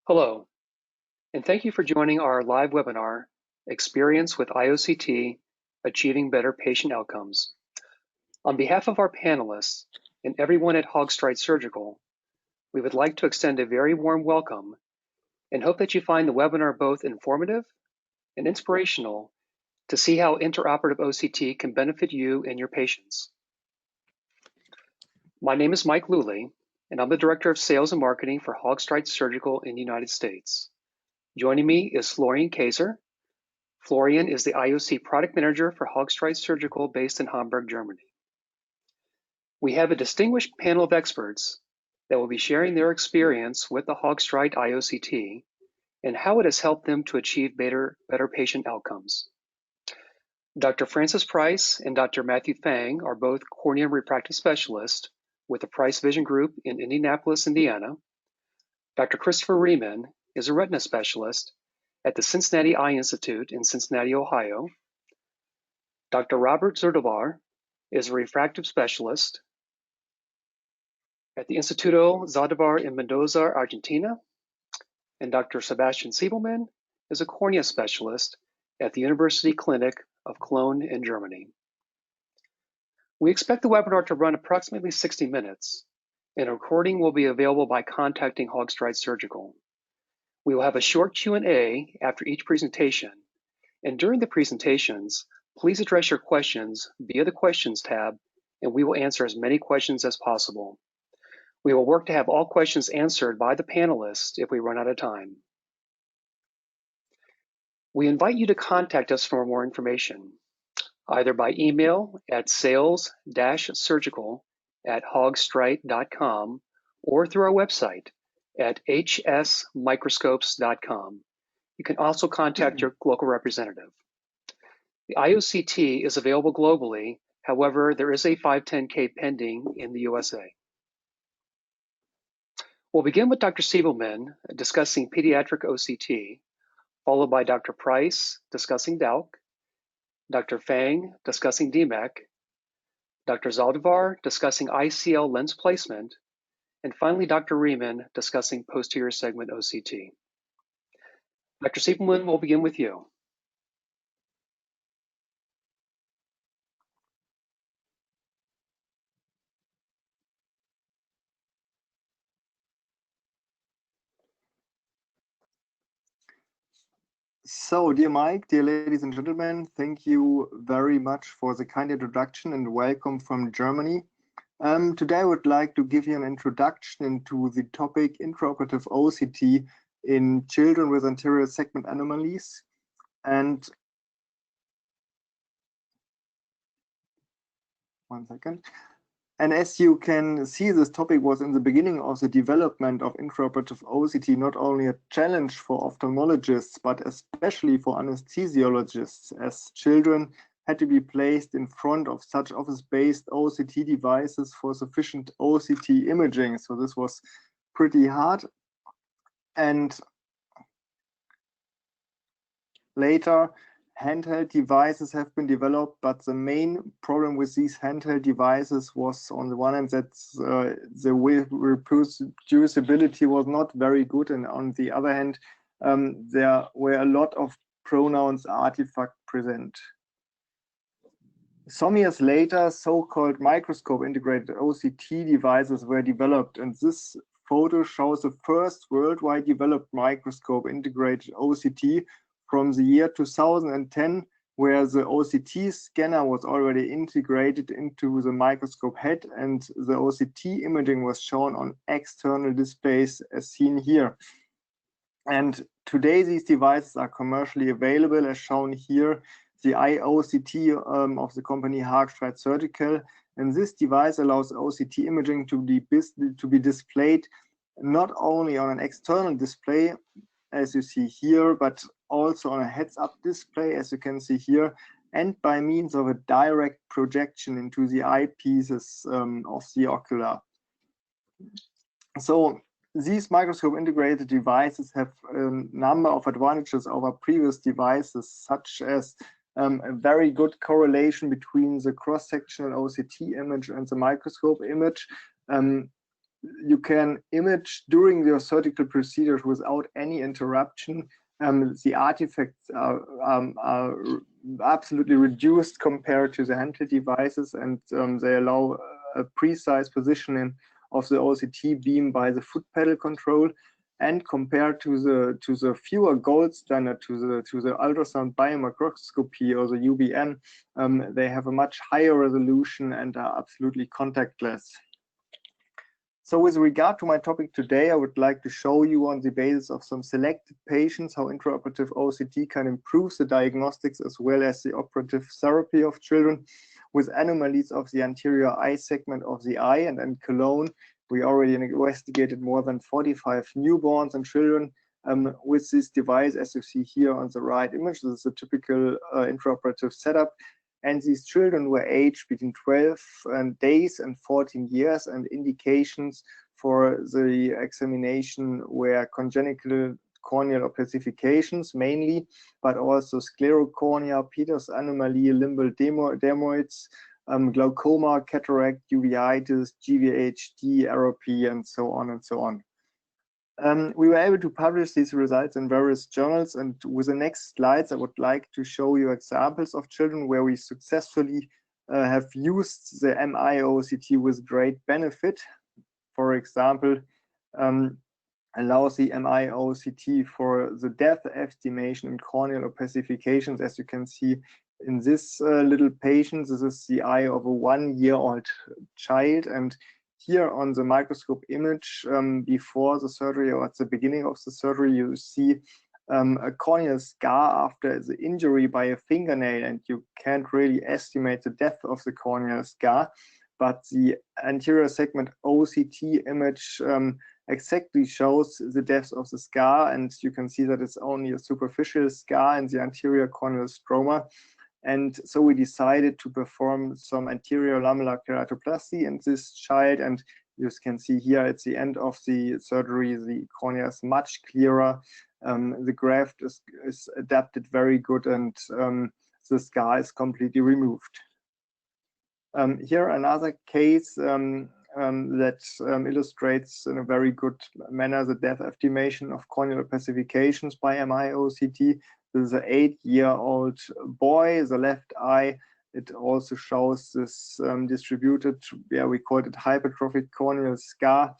Hello, and thank you for joining our live webinar, Experience with iOCT, Achieving Better Patient Outcomes. On behalf of our panelists and everyone at Hogstrite Surgical, we would like to extend a very warm welcome and hope that you find the webinar both informative and inspirational to see how interoperative OCT can benefit you and your patients. My name is Mike Luley, and I'm the Director of Sales and Marketing for Hogstrite Surgical in the United States. Joining me is Florian Kaiser. Florian is the IOC Product Manager for Hogstrite Surgical based in Hamburg, Germany. We have a distinguished panel of experts that will be sharing their experience with the Hogstrite iOCT and how it has helped them to achieve better patient outcomes. Dr. Francis Price and Dr. Matthew Fang are both cornea refractive specialists with the Price Vision Group in Indianapolis, Indiana. Dr. Christopher Riemann is a retina specialist at the Cincinnati Eye Institute in Cincinnati, Ohio. Dr. Robert Zurdovar is a refractive specialist at the Instituto Zaldivar in Mendoza, Argentina. And Dr. Sebastian Siebelman is a cornea specialist at the University Clinic of Cologne in Germany. We expect the webinar to run approximately 60 minutes, and a recording will be available by contacting Hogstrite Surgical. We will have a short Q&A after each presentation, and during the presentations, please address your questions via the Questions tab, and we will answer as many questions as possible. We will work to have all questions answered by the panelists if we run out of time. We invite you to contact us for more information, either by email at sales-surgical@hogstrite.com or through our website at hsmicroscopes.com. You can also contact your local representative. The iOCT is available globally. However, there is a 510(k) pending in the USA. We'll begin with Dr. Siebelman discussing pediatric OCT, followed by Dr. Price discussing DALC, Dr. Fang discussing DMEC, Dr. Zaldivar discussing ICL lens placement, and finally Dr. Riemann discussing posterior segment OCT. Dr. Siebelman, we'll begin with you. So, dear Mike, dear ladies and gentlemen, thank you very much for the kind introduction and welcome from Germany. Today I would like to give you an introduction into the topic intraoperative OCT in children with anterior segment anomalies. And one second. And as you can see, this topic was in the beginning of the development of intraoperative OCT, not only a challenge for ophthalmologists, but especially for anesthesiologists, as children had to be placed in front of such office-based OCT devices for sufficient OCT imaging. So this was pretty hard. And later, handheld devices have been developed, but the main problem with these handheld devices was, on the one hand, that the reproducibility was not very good, and on the other hand, there were a lot of pronounced artifacts present. Some years later, so-called microscope-integrated OCT devices were developed, and this photo shows the first worldwide developed microscope-integrated OCT from the year 2010, where the OCT scanner was already integrated into the microscope head and the OCT imaging was shown on external displays as seen here. And today these devices are commercially available as shown here, the iOCT of the company Hogstrite Surgical. And this device allows OCT imaging to be displayed not only on an external display, as you see here, but also on a heads-up display, as you can see here, and by means of a direct projection into the eyepieces of the ocular. So these microscope-integrated devices have a number of advantages over previous devices, such as a very good correlation between the cross-sectional OCT image and the microscope image. you can image during your surgical procedures without any interruption. The artifacts are absolutely reduced compared to the handheld devices, and they allow a precise positioning of the OCT beam by the foot pedal control. And compared to the fewer gold standard, to the ultrasound biomicroscopy or the UBM, they have a much higher resolution and are absolutely contactless. So with regard to my topic today, I would like to show you on the basis of some selected patients how intraoperative OCT can improve the diagnostics as well as the operative therapy of children with anomalies of the anterior eye segment of the eye. And in Cologne, we already investigated more than 45 newborns and children with this device, as you see here on the right image. This is a typical intraoperative setup. And these children were aged between 12 days and 14 years, and indications for the examination were congenital corneal opacifications mainly, but also sclerocornea, Peters anomaly, limbal dermoids, glaucoma, cataract, uveitis, GVHD, ROP, and so on and so on. We were able to publish these results in various journals, and with the next slides, I would like to show you examples of children where we successfully have used the MI-OCT with great benefit. For example, allows the MI-OCT for the depth estimation in corneal opacifications. As you can see in this little patient, this is the eye of a 1-year-old child, and here on the microscope image before the surgery or at the beginning of the surgery, you see a corneal scar after the injury by a fingernail, and you can't really estimate the depth of the corneal scar, but the anterior segment OCT image exactly shows the depth of the scar, and you can see that it's only a superficial scar in the anterior corneal stroma. And so we decided to perform some anterior lamellar keratoplasty in this child, and you can see here at the end of the surgery, the cornea is much clearer, the graft is adapted very good, and the scar is completely removed. Here another case that illustrates in a very good manner the depth estimation of corneal opacifications by MI-OCT. This is an 8-year-old boy, the left eye. It also shows this distributed, we call it hypertrophic corneal scar.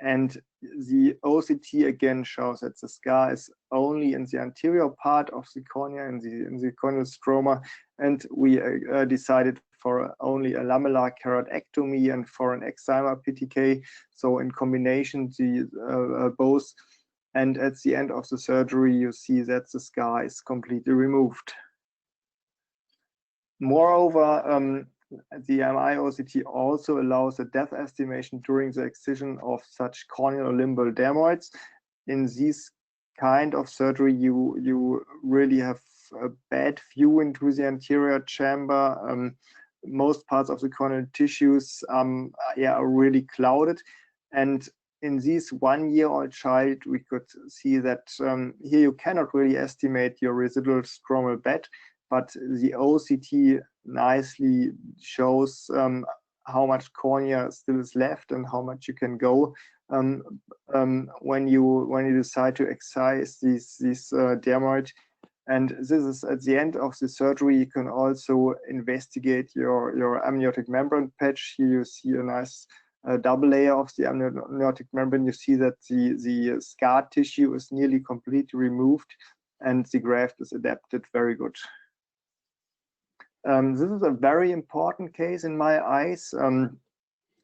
And the OCT again shows that the scar is only in the anterior part of the cornea, in the corneal stroma. And we decided for only a lamellar keratectomy and for an excimer PTK. So in combination, both. And at the end of the surgery, you see that the scar is completely removed. Moreover, the MI-OCT also allows a depth estimation during the excision of such corneal limbal dermoids. In this kind of surgery, you really have a bad view into the anterior chamber. Most parts of the corneal tissues are really clouded. And in this 1-year-old child, we could see that here you cannot really estimate your residual stromal bed, but the OCT nicely shows how much cornea still is left and how much you can go when you decide to excise this dermoid. And this is at the end of the surgery. You can also investigate your amniotic membrane patch. Here you see a nice double layer of the amniotic membrane. You see that the scar tissue is nearly completely removed and the graft is adapted very good. This is a very important case in my eyes.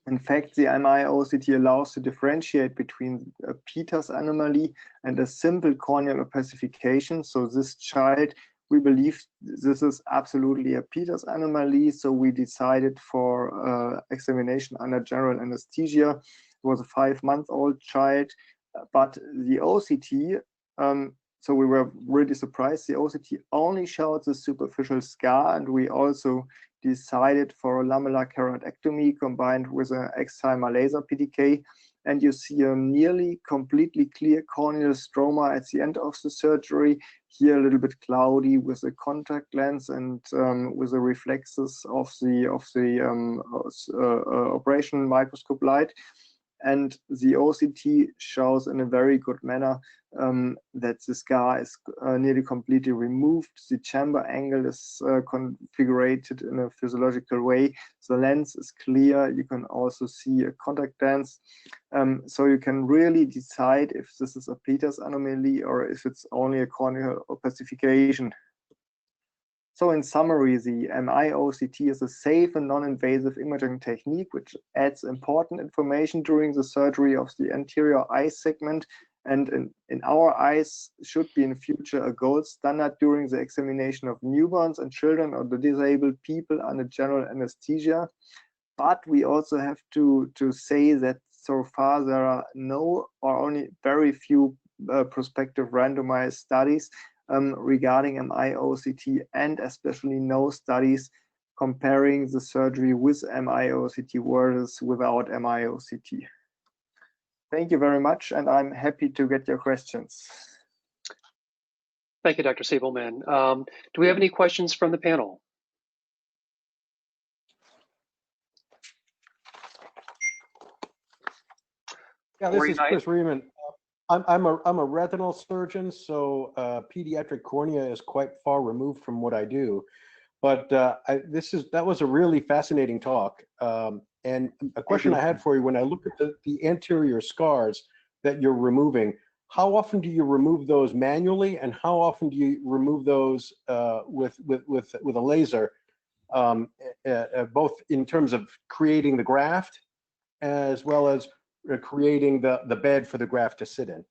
In fact, the MI-OCT allows to differentiate between a Peters anomaly and a simple corneal opacification. So this child, we believe this is absolutely a Peters anomaly. So we decided for examination under general anesthesia. It was a 5-month-old child, but the OCT, so we were really surprised. The OCT only showed the superficial scar, and we also decided for a lamellar keratectomy combined with an excimer laser PTK. And you see a nearly completely clear corneal stroma at the end of the surgery. Here a little bit cloudy with a contact lens and with the reflexes of the operation microscope light. and the OCT shows in a very good manner that the scar is nearly completely removed. The chamber angle is configured in a physiological way. The lens is clear. You can also see a contact lens. So you can really decide if this is a Peters anomaly or if it's only a corneal opacification. So in summary, the MI-OCT is a safe and non-invasive imaging technique which adds important information during the surgery of the anterior eye segment, and in our eyes should be in future a gold standard during the examination of newborns and children or the disabled people under general anesthesia. But we also have to say that so far there are no or only very few prospective randomized studies regarding MI-OCT, and especially no studies comparing the surgery with MI-OCT versus without MI-OCT. Thank you very much, and I'm happy to get your questions. Thank you, Dr. Siebelman. Do we have any questions from the panel? Yeah, this is Chris Riemann. I'm a retinal surgeon, so pediatric cornea is quite far removed from what I do. But that was a really fascinating talk. And a question I had for you: when I look at the anterior scars that you're removing, how often do you remove those manually, and how often do you remove those with a laser? Both in terms of creating the graft, as well as creating the bed for the graft to sit in.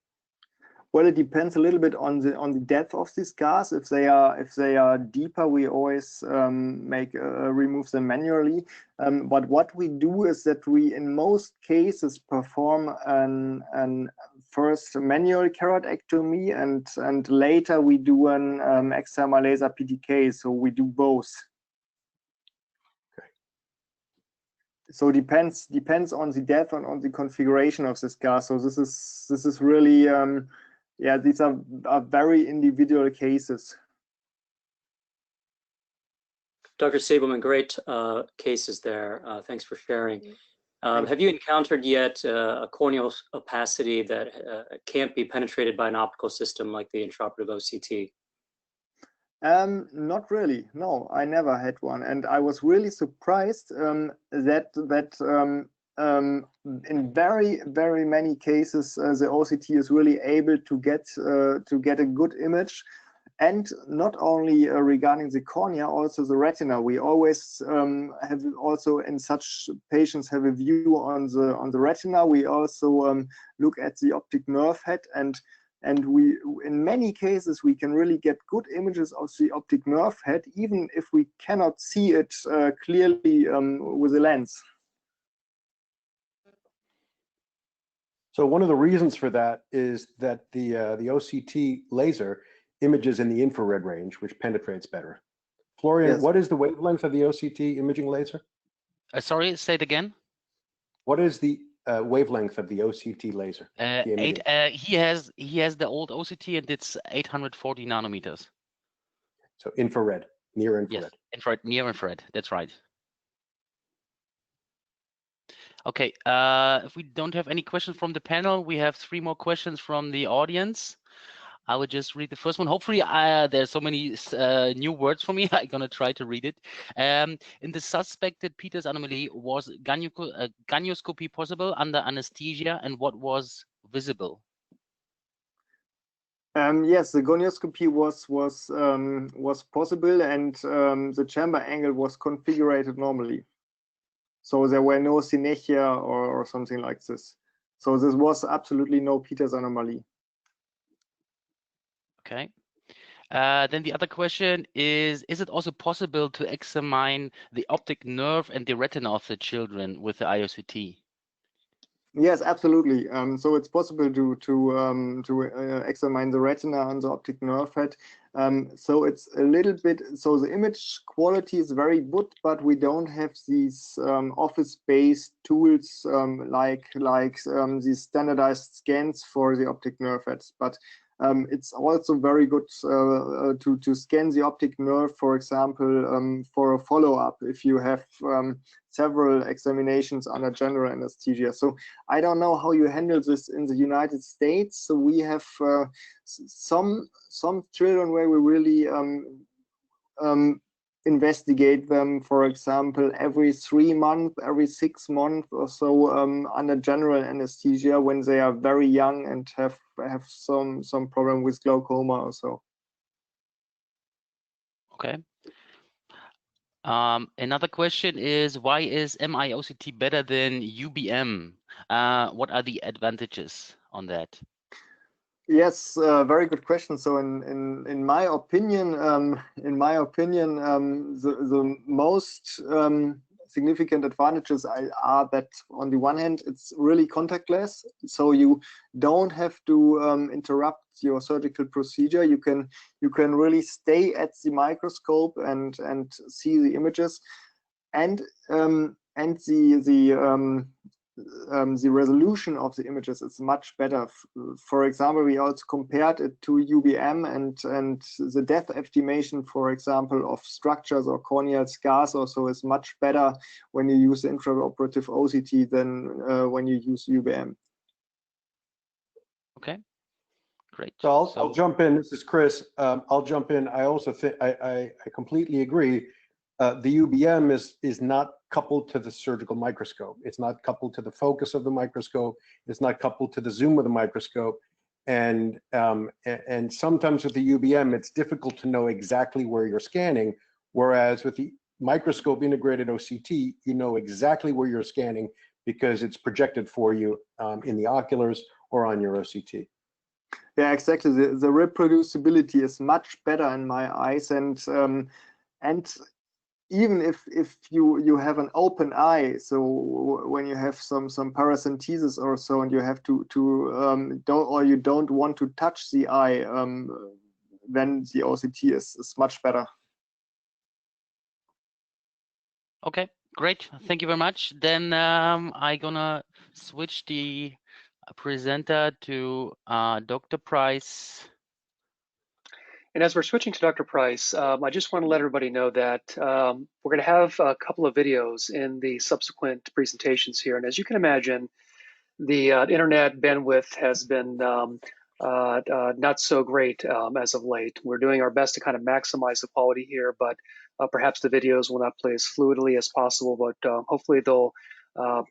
Well, it depends a little bit on the depth of the scars. If they are deeper, we always remove them manually. But what we do is that we, in most cases, perform an first manual keratectomy, and later we do an excimer laser PTK. So we do both. So depends on the depth and on the configuration of the scar. So this is really yeah, these are very individual cases. Dr. Siebelman, great cases there. Thanks for sharing. Have you encountered yet a corneal opacity that can't be penetrated by an optical system like the intraoperative OCT? Not really. No, I never had one, and I was really surprised that in very many cases the OCT is really able to get a good image, and not only regarding the cornea, also the retina. We always have also in such patients have a view on the retina. We also look at the optic nerve head, and we, in many cases, we can really get good images of the optic nerve head, even if we cannot see it clearly with a lens. So one of the reasons for that is that the OCT laser images in the infrared range, which penetrates better. Florian, yes. What is the wavelength of the OCT imaging laser? Sorry, say it again. What is the wavelength of the OCT laser? He has the old OCT, and it's 840 nanometers. So infrared, near infrared. Yes, infrared, near infrared. That's right. Okay. If we don't have any questions from the panel, we have 3 more questions from the audience. I would just read the first one. Hopefully, there's so many new words for me. I'm gonna try to read it. In the suspected Peters anomaly, was gonioscopy possible under anesthesia, and what was visible? Yes, the gonioscopy was possible, and the chamber angle was configured normally. So there were no synechia or something like this. So this was absolutely no Peters anomaly. Okay. Then the other question is it also possible to examine the optic nerve and the retina of the children with the iOCT? Yes, absolutely. So it's possible to examine the retina and the optic nerve head. So it's a little bit, so the image quality is very good, but we don't have these office-based tools like these standardized scans for the optic nerve heads. But It's also very good to scan the optic nerve, for example, for a follow-up if you have several examinations under general anesthesia. So I don't know how you handle this in the United States. So we have some children where we really investigate them, for example, every 3 months, every 6 months or so under general anesthesia when they are very young and have some problem with glaucoma or so. Okay. Another question is, why is mIOCT better than UBM? What are the advantages on that? Yes, very good question. So in my opinion, the most significant advantages are that on the one hand, it's really contactless, so you don't have to interrupt your surgical procedure. You can really stay at the microscope and see the images, and the resolution of the images is much better. For example, we also compared it to UBM, and the depth estimation, for example, of structures or corneal scars also is much better when you use intraoperative OCT than when you use UBM. Okay, great. So I'll jump in. This is Chris. I'll jump in. I also think I completely agree. The UBM is not coupled to the surgical microscope. It's not coupled to the focus of the microscope. It's not coupled to the zoom of the microscope. And sometimes with the UBM, it's difficult to know exactly where you're scanning. Whereas with the microscope integrated OCT, you know exactly where you're scanning because it's projected for you in the oculars or on your OCT. Yeah, exactly. The reproducibility is much better in my eyes, and even if you have an open eye, so when you have some paracentesis or so, and you have you don't want to touch the eye, then the OCT is much better. Okay, great. Thank you very much. Then I'm gonna switch the presenter to Dr. Price. And as we're switching to Dr. Price, I just want to let everybody know that we're going to have a couple of videos in the subsequent presentations here. And as you can imagine, the internet bandwidth has been not so great as of late. We're doing our best to kind of maximize the quality here, but perhaps the videos will not play as fluidly as possible, but hopefully they'll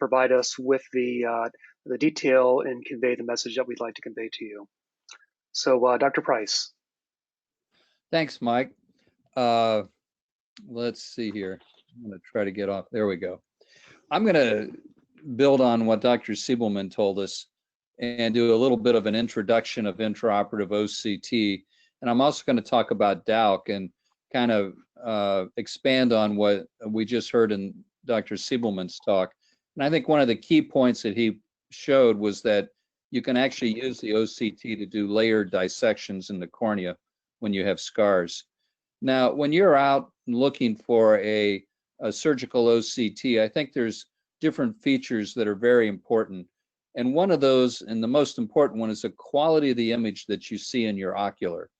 provide us with the detail and convey the message that we'd like to convey to you. So Dr. Price. Thanks, Mike. Let's see here. I'm going to try to get off. There we go. I'm going to build on what Dr. Siebelman told us and do a little bit of an introduction of intraoperative OCT. And I'm also going to talk about DAUC and kind of expand on what we just heard in Dr. Siebelman's talk. And I think one of the key points that he showed was that you can actually use the OCT to do layered dissections in the cornea when you have scars. Now, when you're out looking for a surgical OCT, I think there's different features that are very important. And one of those, and the most important one, is the quality of the image that you see in your ocular,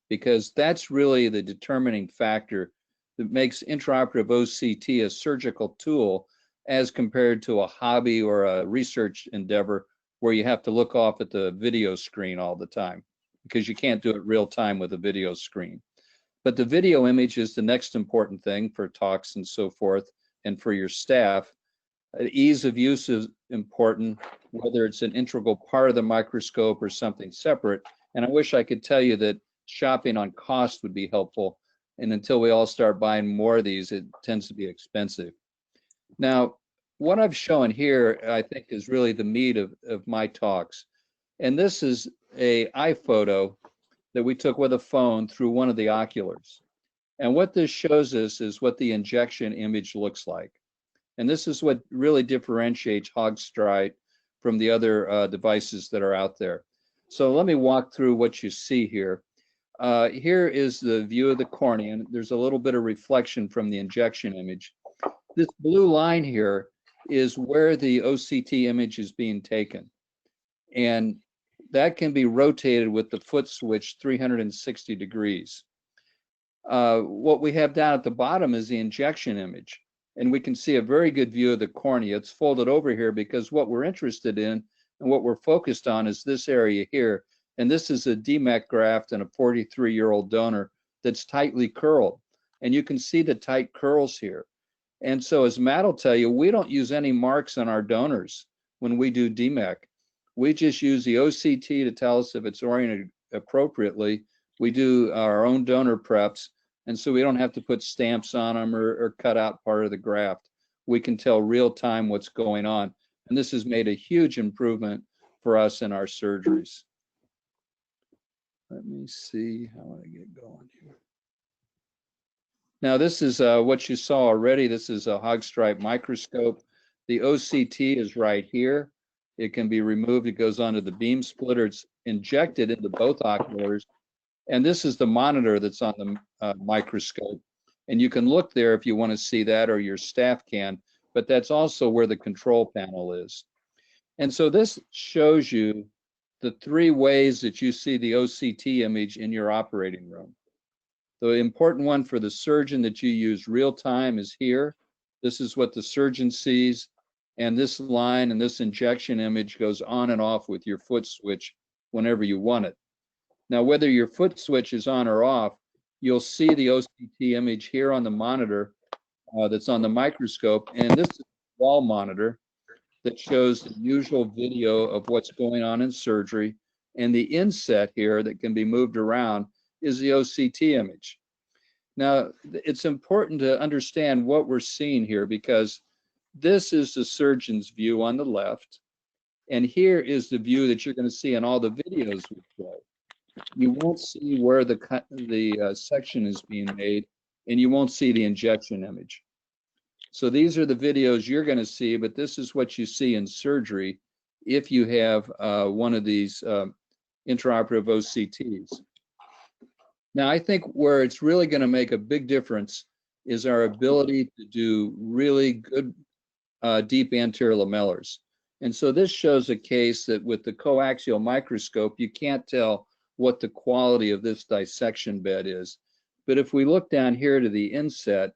because that's really the determining factor that makes intraoperative OCT a surgical tool as compared to a hobby or a research endeavor where you have to look off at the video screen all the time, because you can't do it real time with a video screen. But the video image is the next important thing for talks and so forth, and for your staff. Ease of use is important, whether it's an integral part of the microscope or something separate. And I wish I could tell you that shopping on cost would be helpful. And until we all start buying more of these, it tends to be expensive. Now, what I've shown here, I think, is really the meat of my talks. And this is an iPhoto that we took with a phone through one of the oculars. And what this shows us is what the injection image looks like. And this is what really differentiates Hogstrite from the other devices that are out there. So let me walk through what you see here. Here is the view of the cornea, and there's a little bit of reflection from the injection image. This blue line here is where the OCT image is being taken. And that can be rotated with the foot switch 360 degrees. What we have down at the bottom is the injection image, and we can see a very good view of the cornea. It's folded over here because what we're interested in and what we're focused on is this area here. And this is a DMEC graft in a 43-year-old donor that's tightly curled. And you can see the tight curls here. And so as Matt will tell you, we don't use any marks on our donors when we do DMEC. We just use the OCT to tell us if it's oriented appropriately. We do our own donor preps, and so we don't have to put stamps on them or cut out part of the graft. We can tell real time what's going on. And this has made a huge improvement for us in our surgeries. Let me see how I get going here. Now this is what you saw already. This is a hog stripe microscope. The OCT is right here. It can be removed. It goes onto the beam splitter. It's injected into both oculars. And this is the monitor that's on the microscope. And you can look there if you want to see that, or your staff can, but that's also where the control panel is. And so this shows you the three ways that you see the OCT image in your operating room. The important one for the surgeon that you use real time is here. This is what the surgeon sees. And this line and this injection image goes on and off with your foot switch whenever you want it. Now, whether your foot switch is on or off, you'll see the OCT image here on the monitor that's on the microscope. And this is a wall monitor that shows the usual video of what's going on in surgery. And the inset here that can be moved around is the OCT image. Now, it's important to understand what we're seeing here, because this is the surgeon's view on the left. And here is the view that you're going to see in all the videos we play. You won't see where the section is being made, and you won't see the injection image. So these are the videos you're going to see, but this is what you see in surgery if you have one of these intraoperative OCTs. Now, I think where it's really going to make a big difference is our ability to do really good deep anterior lamellars. And so this shows a case that with the coaxial microscope, you can't tell what the quality of this dissection bed is. But if we look down here to the inset,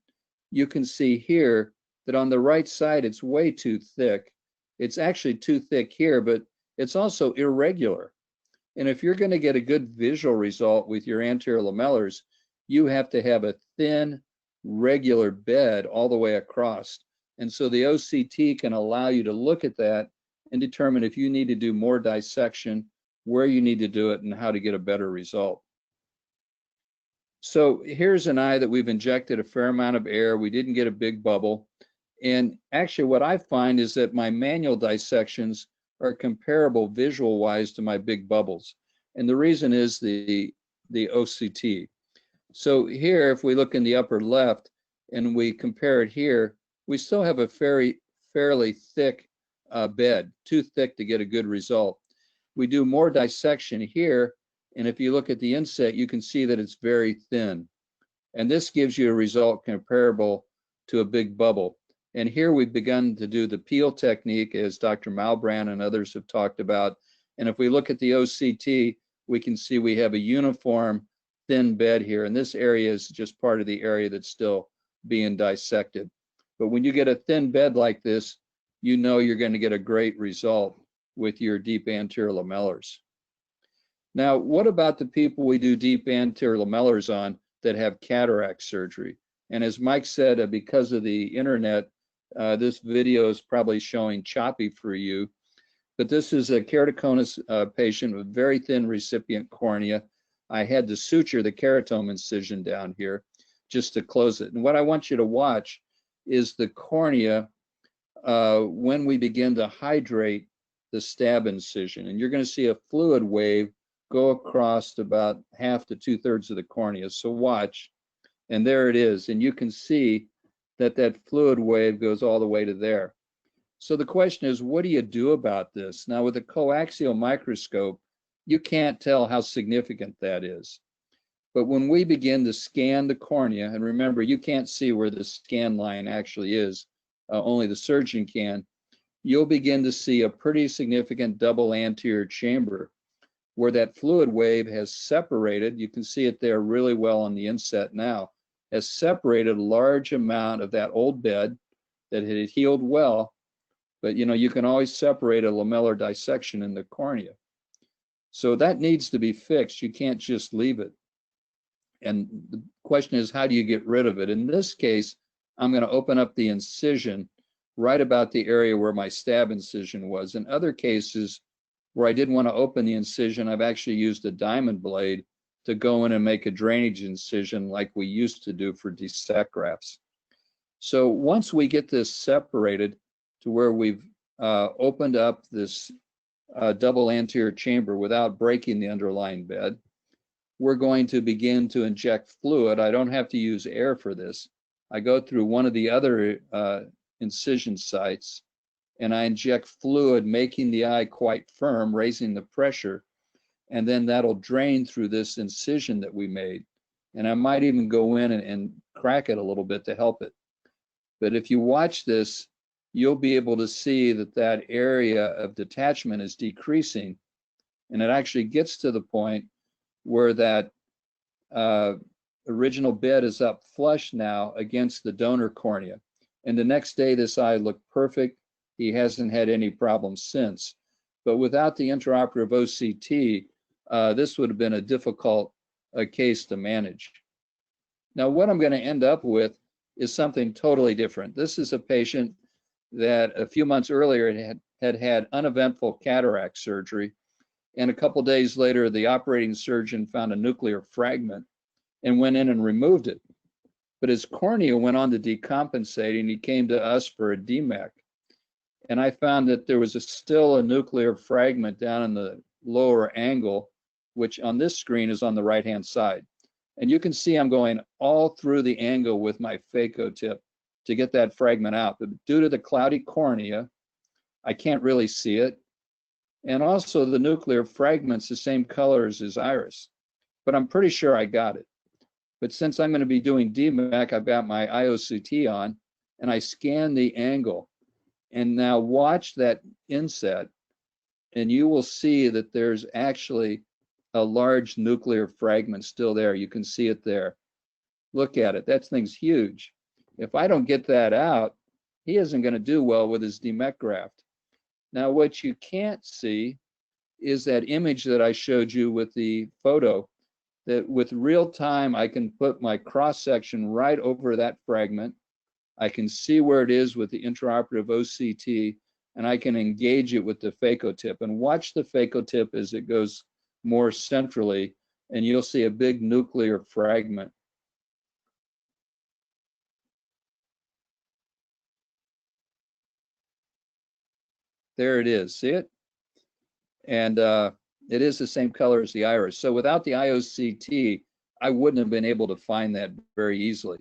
you can see here that on the right side, it's way too thick. It's actually too thick here, but it's also irregular. And if you're going to get a good visual result with your anterior lamellars, you have to have a thin, regular bed all the way across. And so the OCT can allow you to look at that and determine if you need to do more dissection, where you need to do it, and how to get a better result. So here's an eye that we've injected a fair amount of air. We didn't get a big bubble. And actually what I find is that my manual dissections are comparable visual-wise to my big bubbles. And the reason is the OCT. So here, if we look in the upper left and we compare it here, we still have a fairly thick bed, too thick to get a good result. We do more dissection here, and if you look at the inset, you can see that it's very thin. And this gives you a result comparable to a big bubble. And here we've begun to do the peel technique, as Dr. Malbrand and others have talked about. And if we look at the OCT, we can see we have a uniform thin bed here. And this area is just part of the area that's still being dissected. But when you get a thin bed like this, you know you're going to get a great result with your deep anterior lamellars. Now, what about the people we do deep anterior lamellars on that have cataract surgery? And as Mike said, because of the internet, this video is probably showing choppy for you, but this is a keratoconus patient with very thin recipient cornea. I had to suture the keratome incision down here just to close it. And what I want you to watch is the cornea when we begin to hydrate the stab incision. And you're going to see a fluid wave go across about half to 2/3 of the cornea. So watch, and there it is. And you can see that that fluid wave goes all the way to there. So the question is, what do you do about this? Now, with a coaxial microscope, you can't tell how significant that is. But when we begin to scan the cornea, and remember, you can't see where the scan line actually is, only the surgeon can, you'll begin to see a pretty significant double anterior chamber where that fluid wave has separated. You can see it there really well on the inset now, has separated a large amount of that old bed that had healed well. But you know, you can always separate a lamellar dissection in the cornea. So that needs to be fixed. You can't just leave it. And the question is, how do you get rid of it? In this case, I'm going to open up the incision right about the area where my stab incision was. In other cases where I didn't want to open the incision, I've actually used a diamond blade to go in and make a drainage incision like we used to do for dissect grafts. So once we get this separated to where we've opened up this double anterior chamber without breaking the underlying bed, we're going to begin to inject fluid. I don't have to use air for this. I go through one of the other incision sites and I inject fluid, making the eye quite firm, raising the pressure, and then that'll drain through this incision that we made. And I might even go in and crack it a little bit to help it. But if you watch this, you'll be able to see that that area of detachment is decreasing, and it actually gets to the point where that original bed is up flush now against the donor cornea. And the next day, this eye looked perfect. He hasn't had any problems since. But without the intraoperative OCT, this would have been a difficult case to manage. Now, what I'm going to end up with is something totally different. This is a patient that a few months earlier had uneventful cataract surgery. And a couple days later, the operating surgeon found a nuclear fragment and went in and removed it. But his cornea went on to decompensate, and he came to us for a DMAC. And I found that there was still a nuclear fragment down in the lower angle, which on this screen is on the right-hand side. And you can see I'm going all through the angle with my phaco tip to get that fragment out. But due to the cloudy cornea, I can't really see it. And also the nuclear fragment's the same color as his iris. But I'm pretty sure I got it. But since I'm going to be doing DMAC, I've got my iOCT on, and I scan the angle. And now watch that inset, and you will see that there's actually a large nuclear fragment still there. You can see it there. Look at it. That thing's huge. If I don't get that out, he isn't going to do well with his DMEC graft. Now, what you can't see is that image that I showed you with the photo, that with real time, I can put my cross section right over that fragment. I can see where it is with the intraoperative OCT, and I can engage it with the phaco tip. And watch the phaco tip as it goes more centrally, and you'll see a big nuclear fragment. There it is, see it? And it is the same color as the iris. So without the iOCT, I wouldn't have been able to find that very easily.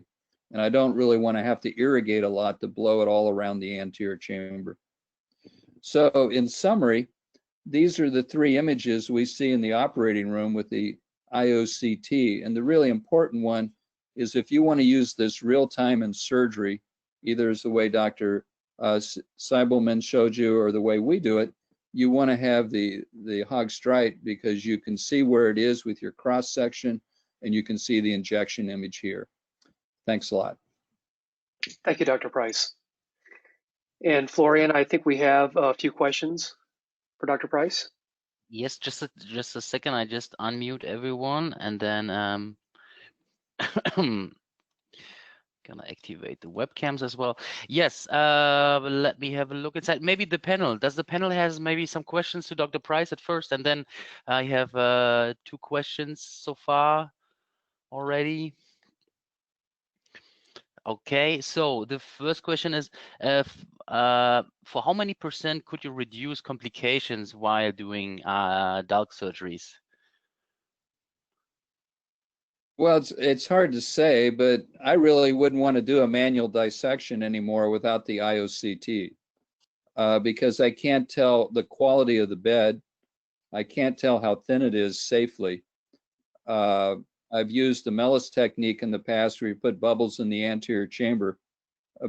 And I don't really want to have to irrigate a lot to blow it all around the anterior chamber. So in summary, these are the three images we see in the operating room with the iOCT. And the really important one is if you want to use this real time in surgery, either as the way Dr. Seibelman showed you or the way we do it, you want to have the Hog Strite because you can see where it is with your cross section, and you can see the injection image here. Thanks a lot. Thank you, Dr. Price. And Florian, I think we have a few questions for Dr. Price. Yes, just a second. I just unmute everyone, and then gonna activate the webcams as well. Yes, let me have a look inside. Maybe the panel. Does the panel has maybe some questions to Dr. Price at first, and then I have 2 questions so far already. Okay, so the first question is, for how many % could you reduce complications while doing DALC surgeries? Well, it's hard to say, but I really wouldn't want to do a manual dissection anymore without the iOCT because I can't tell the quality of the bed. I can't tell how thin it is safely. I've used the Mellis technique in the past where you put bubbles in the anterior chamber,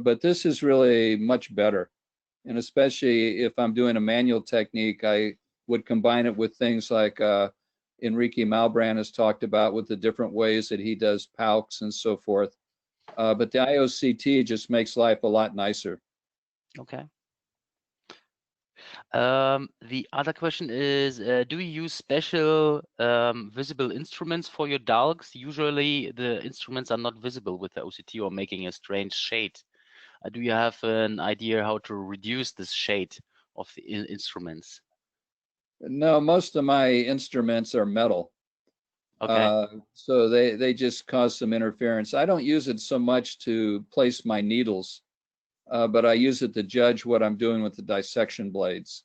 but this is really much better. And especially if I'm doing a manual technique, I would combine it with things like Enrique Malbrand has talked about with the different ways that he does PALCs and so forth. But the iOCT just makes life a lot nicer. Okay. The other question is, do you use special visible instruments for your DALGs? Usually the instruments are not visible with the OCT or making a strange shade. Do you have an idea how to reduce this shade of the instruments? No, most of my instruments are metal. Okay. So they just cause some interference. I don't use it so much to place my needles, but I use it to judge what I'm doing with the dissection blades.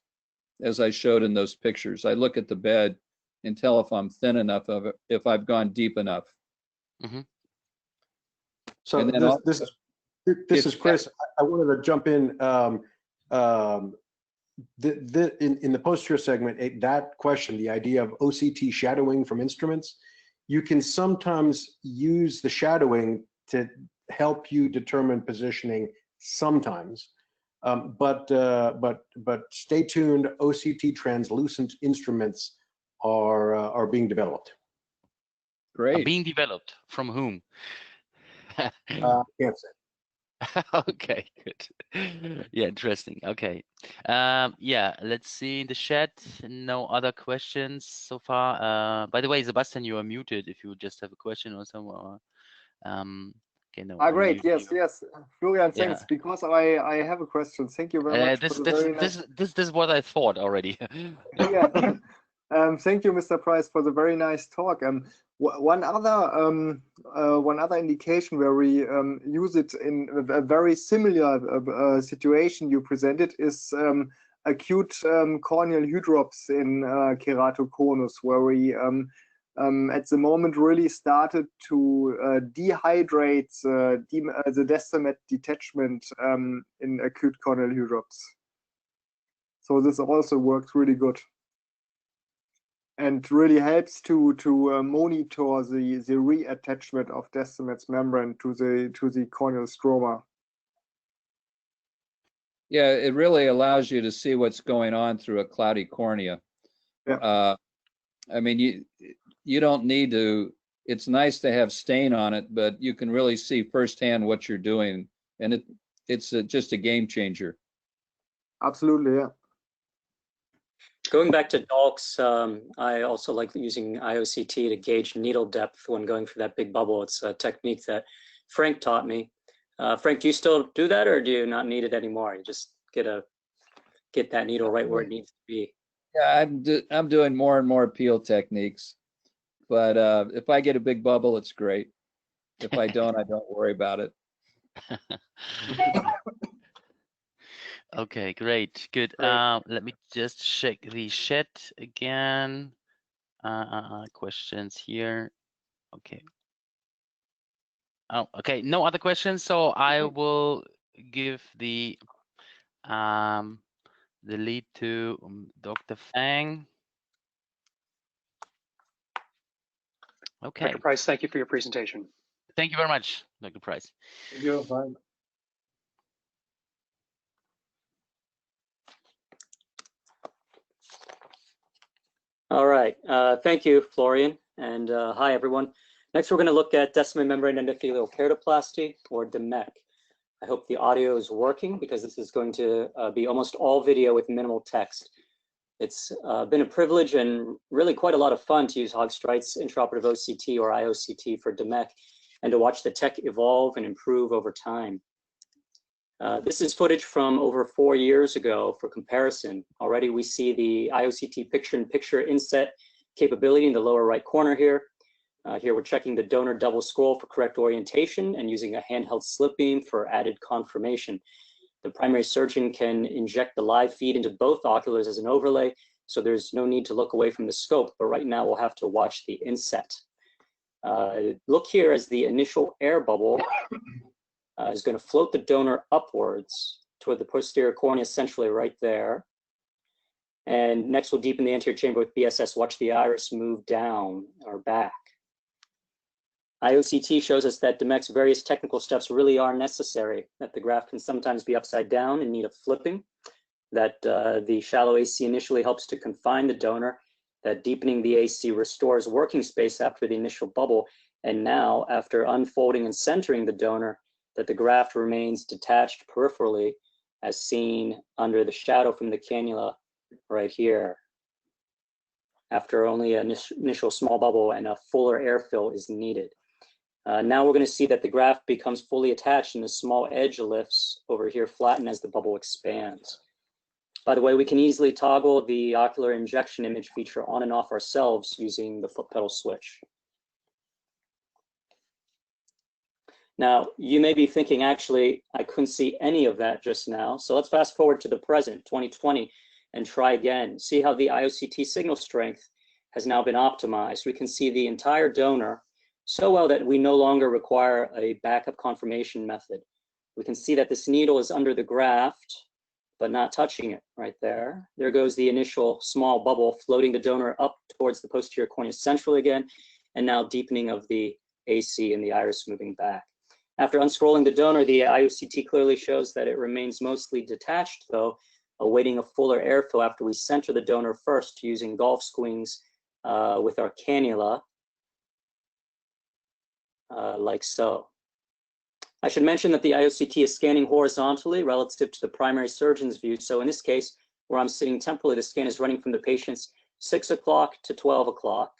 As I showed in those pictures, I look at the bed and tell if I'm thin enough of it, if I've gone deep enough. Mm-hmm. So this is Chris. I wanted to jump in. In the posterior segment, that question, the idea of OCT shadowing from instruments, you can sometimes use the shadowing to help you determine positioning sometimes. But stay tuned. OCT translucent instruments are being developed. Great. Being developed from whom? Can't say. Okay, good. Yeah, interesting. Okay. Yeah, let's see in the chat. No other questions so far. By the way, Sebastian, you are muted if you just have a question or something. Okay, no. Great. Yes, yes. Florian, thanks. Yeah. Because I have a question. Thank you very much. This is what I thought already. Yeah. Thank you, Mr. Price, for the very nice talk. One other indication where we use it in a very similar situation you presented is acute corneal hydrops in keratoconus, where we at the moment really started to dehydrate the Descemet detachment in acute corneal hydrops. So this also works really good and really helps to monitor the reattachment of Descemet's membrane to the corneal stroma. Yeah, it really allows you to see what's going on through a cloudy cornea. Yeah. I mean, you don't need to. It's nice to have stain on it, but you can really see firsthand what you're doing, and it's just a game changer. Absolutely, yeah. Going back to DALKs, I also like using iOCT to gauge needle depth when going through that big bubble. It's a technique that Frank taught me. Frank, do you still do that, or do you not need it anymore? You just get that needle right where it needs to be. Yeah, I'm doing more and more peel techniques, but if I get a big bubble, it's great. If I don't, I don't worry about it. Okay, great, good. Let me just check the chat again. Questions here. Okay. Oh, okay. No other questions. So I will give the lead to Dr. Fang. Okay. Dr. Price, thank you for your presentation. Thank you very much, Dr. Price. Thank you. Bye. All right. Thank you, Florian. And hi, everyone. Next, we're going to look at Descemet membrane endothelial keratoplasty, or DMEK. I hope the audio is working because this is going to be almost all video with minimal text. It's been a privilege and really quite a lot of fun to use Hogstrite's intraoperative OCT or iOCT for DMEK and to watch the tech evolve and improve over time. This is footage from over 4 years ago for comparison. Already we see the iOCT picture-in-picture inset capability in the lower right corner here. Here we're checking the donor double scroll for correct orientation and using a handheld slip beam for added confirmation. The primary surgeon can inject the live feed into both oculars as an overlay, so there's no need to look away from the scope, but right now we'll have to watch the inset. Look here as the initial air bubble is going to float the donor upwards toward the posterior cornea, essentially right there. And next we'll deepen the anterior chamber with BSS. Watch the iris move down or back. iOCT shows us that DMEK's various technical steps really are necessary, that the graft can sometimes be upside down in need of flipping. that the shallow AC initially helps to confine the donor, that deepening the AC restores working space after the initial bubble, and now, after unfolding and centering the donor, that the graft remains detached peripherally, as seen under the shadow from the cannula right here, after only an initial small bubble and a fuller airfill is needed. Now we're going to see that the graft becomes fully attached and the small edge lifts over here flatten as the bubble expands. By the way, we can easily toggle the ocular injection image feature on and off ourselves using the foot pedal switch. Now, you may be thinking, actually, I couldn't see any of that just now. So let's fast forward to the present, 2020, and try again. See how the iOCT signal strength has now been optimized. We can see the entire donor so well that we no longer require a backup confirmation method. We can see that this needle is under the graft, but not touching it right there. There goes the initial small bubble, floating the donor up towards the posterior cornea centrally again, and now deepening of the AC and the iris moving back. After unscrolling the donor, the iOCT clearly shows that it remains mostly detached, though, awaiting a fuller airfill after we center the donor first using golf swings with our cannula, like so. I should mention that the iOCT is scanning horizontally relative to the primary surgeon's view. So in this case, where I'm sitting temporally, the scan is running from the patient's 6 o'clock to 12 o'clock.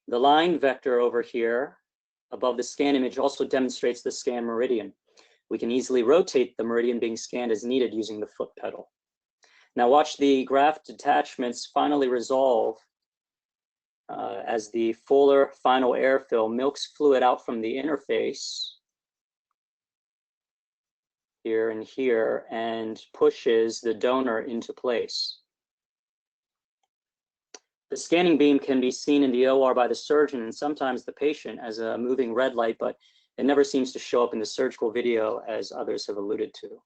The line vector over here above the scan image also demonstrates the scan meridian. We can easily rotate the meridian being scanned as needed using the foot pedal. Now watch the graft detachments finally resolve as the fuller final airfill milks fluid out from the interface here and here and pushes the donor into place. The scanning beam can be seen in the OR by the surgeon and sometimes the patient as a moving red light, but it never seems to show up in the surgical video as others have alluded to.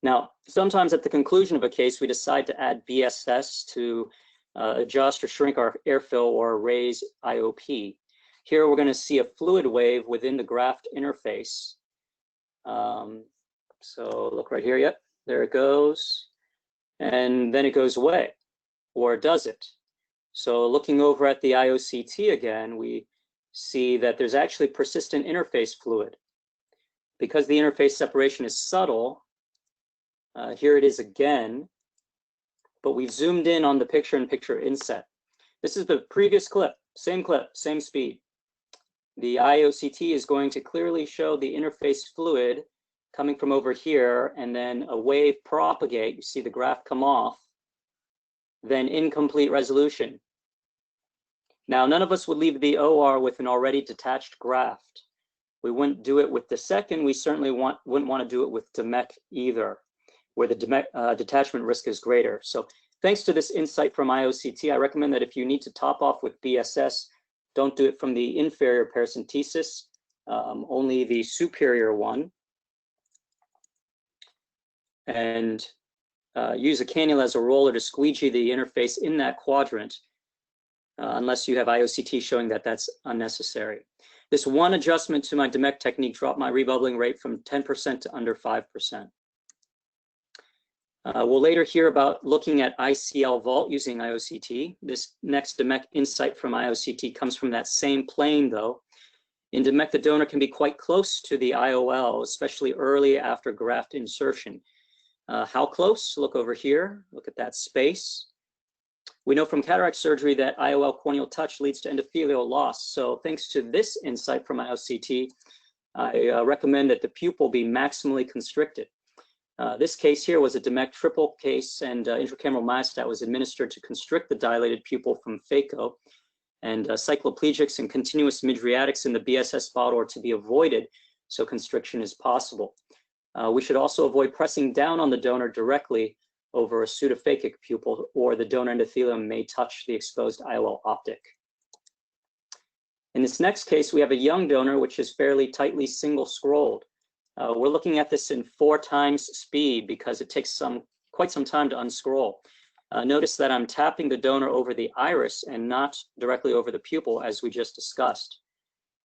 Now, sometimes at the conclusion of a case, we decide to add BSS to adjust or shrink our airfill or raise IOP. Here we're going to see a fluid wave within the graft interface. So look right here, yep, there it goes. And then it goes away, or does it? So looking over at the iOCT again, we see that there's actually persistent interface fluid. Because the interface separation is subtle, here it is again, but we've zoomed in on the picture-in-picture inset. This is the previous clip, same speed. The iOCT is going to clearly show the interface fluid coming from over here, and then a wave propagate. You see the graft come off, then incomplete resolution. Now, none of us would leave the OR with an already detached graft. We wouldn't do it with the second. We certainly wouldn't want to do it with DMEC either, where the detachment risk is greater. So thanks to this insight from iOCT, I recommend that if you need to top off with BSS, don't do it from the inferior paracentesis, only the superior one. And use a cannula as a roller to squeegee the interface in that quadrant, unless you have iOCT showing that that's unnecessary. This one adjustment to my DMEC technique dropped my rebubbling rate from 10% to under 5%. We'll later hear about looking at ICL vault using iOCT. This next DMEC insight from iOCT comes from that same plane though. In DMEC, the donor can be quite close to the IOL, especially early after graft insertion. How close? Look over here, look at that space. We know from cataract surgery that IOL corneal touch leads to endothelial loss. So thanks to this insight from iOCT, I recommend that the pupil be maximally constricted. This case here was a DMEC triple case, and intracameral myostatin was administered to constrict the dilated pupil from phaco. And cycloplegics and continuous mydriatics in the BSS bottle are to be avoided, so constriction is possible. We should also avoid pressing down on the donor directly over a pseudophakic pupil, or the donor endothelium may touch the exposed IOL optic. In this next case, we have a young donor which is fairly tightly single-scrolled. We're looking at this in 4 times speed because it takes quite some time to unscroll. Notice that I'm tapping the donor over the iris and not directly over the pupil, as we just discussed.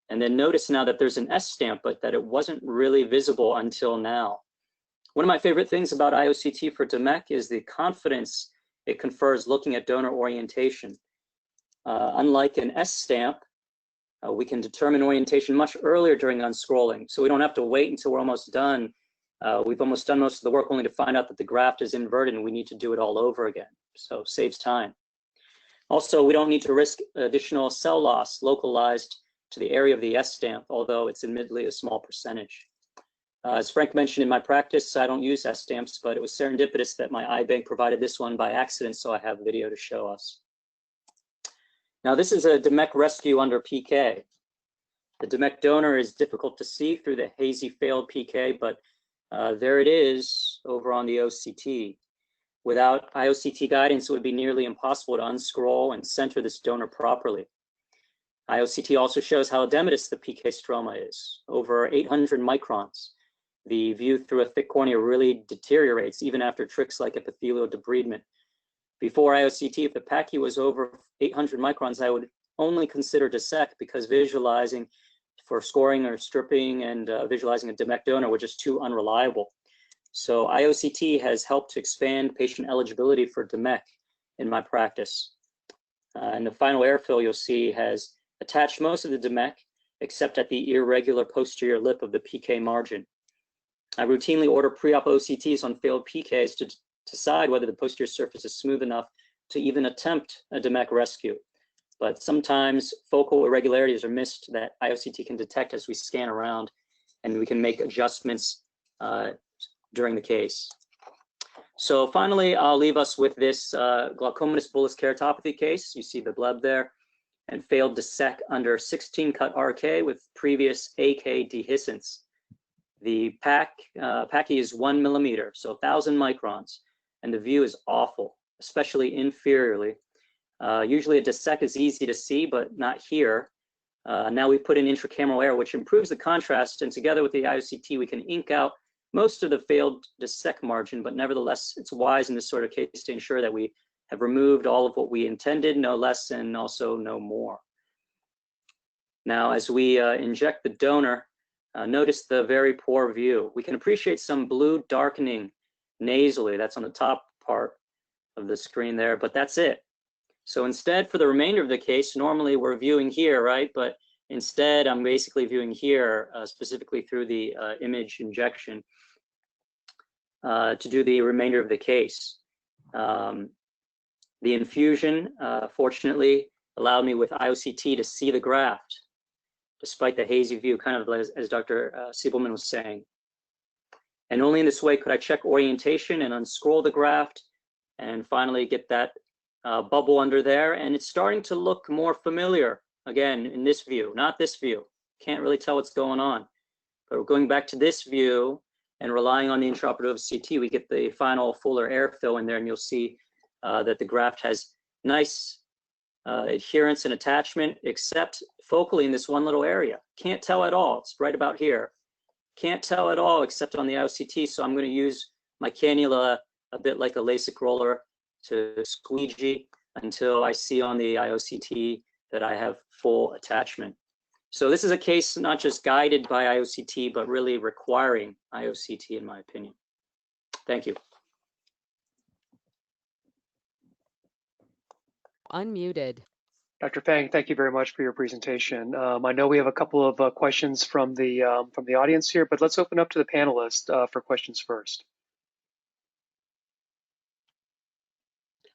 And then notice now that there's an S stamp, but that it wasn't really visible until now. One of my favorite things about iOCT for DMEC is the confidence it confers looking at donor orientation. Unlike an S stamp, we can determine orientation much earlier during unscrolling, so we don't have to wait until we're almost done. We've almost done most of the work only to find out that the graft is inverted and we need to do it all over again, so saves time. Also, we don't need to risk additional cell loss localized to the area of the S stamp, although it's admittedly a small percentage. As Frank mentioned, in my practice, I don't use S stamps, but it was serendipitous that my iBank provided this one by accident, so I have a video to show us. Now, this is a DMEC rescue under PK. The DMEC donor is difficult to see through the hazy failed PK, but there it is over on the OCT. Without iOCT guidance, it would be nearly impossible to unscroll and center this donor properly. iOCT also shows how edematous the PK stroma is, over 800 microns. The view through a thick cornea really deteriorates even after tricks like epithelial debridement. Before iOCT, if the PACI was over 800 microns, I would only consider dissect because visualizing for scoring or stripping and visualizing a DMEC donor were just too unreliable. So iOCT has helped to expand patient eligibility for DMEC in my practice. And the final airfill you'll see has attached most of the DMEC except at the irregular posterior lip of the PK margin. I routinely order pre-op OCTs on failed PKs to decide whether the posterior surface is smooth enough to even attempt a DMEC rescue. But sometimes focal irregularities are missed that iOCT can detect as we scan around, and we can make adjustments during the case. So finally, I'll leave us with this glaucomatous bullous keratopathy case. You see the bleb there, and failed dissect under 16-cut RK with previous AK dehiscence. The PACI is 1 millimeter, so 1,000 microns, and the view is awful, especially inferiorly. Usually a dissect is easy to see, but not here. Now we put in intracameral air, which improves the contrast, and together with the iOCT, we can ink out most of the failed dissect margin, but nevertheless, it's wise in this sort of case to ensure that we have removed all of what we intended, no less and also no more. Now, as we inject the donor, notice the very poor view. We can appreciate some blue darkening nasally. That's on the top part of the screen there, but that's it. So instead, for the remainder of the case, normally we're viewing here, right? But instead, I'm basically viewing here, specifically through the image injection to do the remainder of the case. The infusion, fortunately, allowed me with iOCT to see the graft, despite the hazy view, kind of as Dr. Siebelman was saying. And only in this way could I check orientation and unscroll the graft and finally get that bubble under there. And it's starting to look more familiar, again, in this view, not this view. Can't really tell what's going on. But we're going back to this view and relying on the intraoperative CT, we get the final fuller air fill in there, and you'll see that the graft has nice adherence and attachment, except focally in this one little area. Can't tell at all. It's right about here. Can't tell at all except on the iOCT, so I'm going to use my cannula a bit like a LASIK roller to squeegee until I see on the iOCT that I have full attachment. So this is a case not just guided by iOCT, but really requiring iOCT, in my opinion. Thank you. Unmuted. Dr. Fang, thank you very much for your presentation. I know we have a couple of questions from the audience here, but let's open up to the panelists for questions first.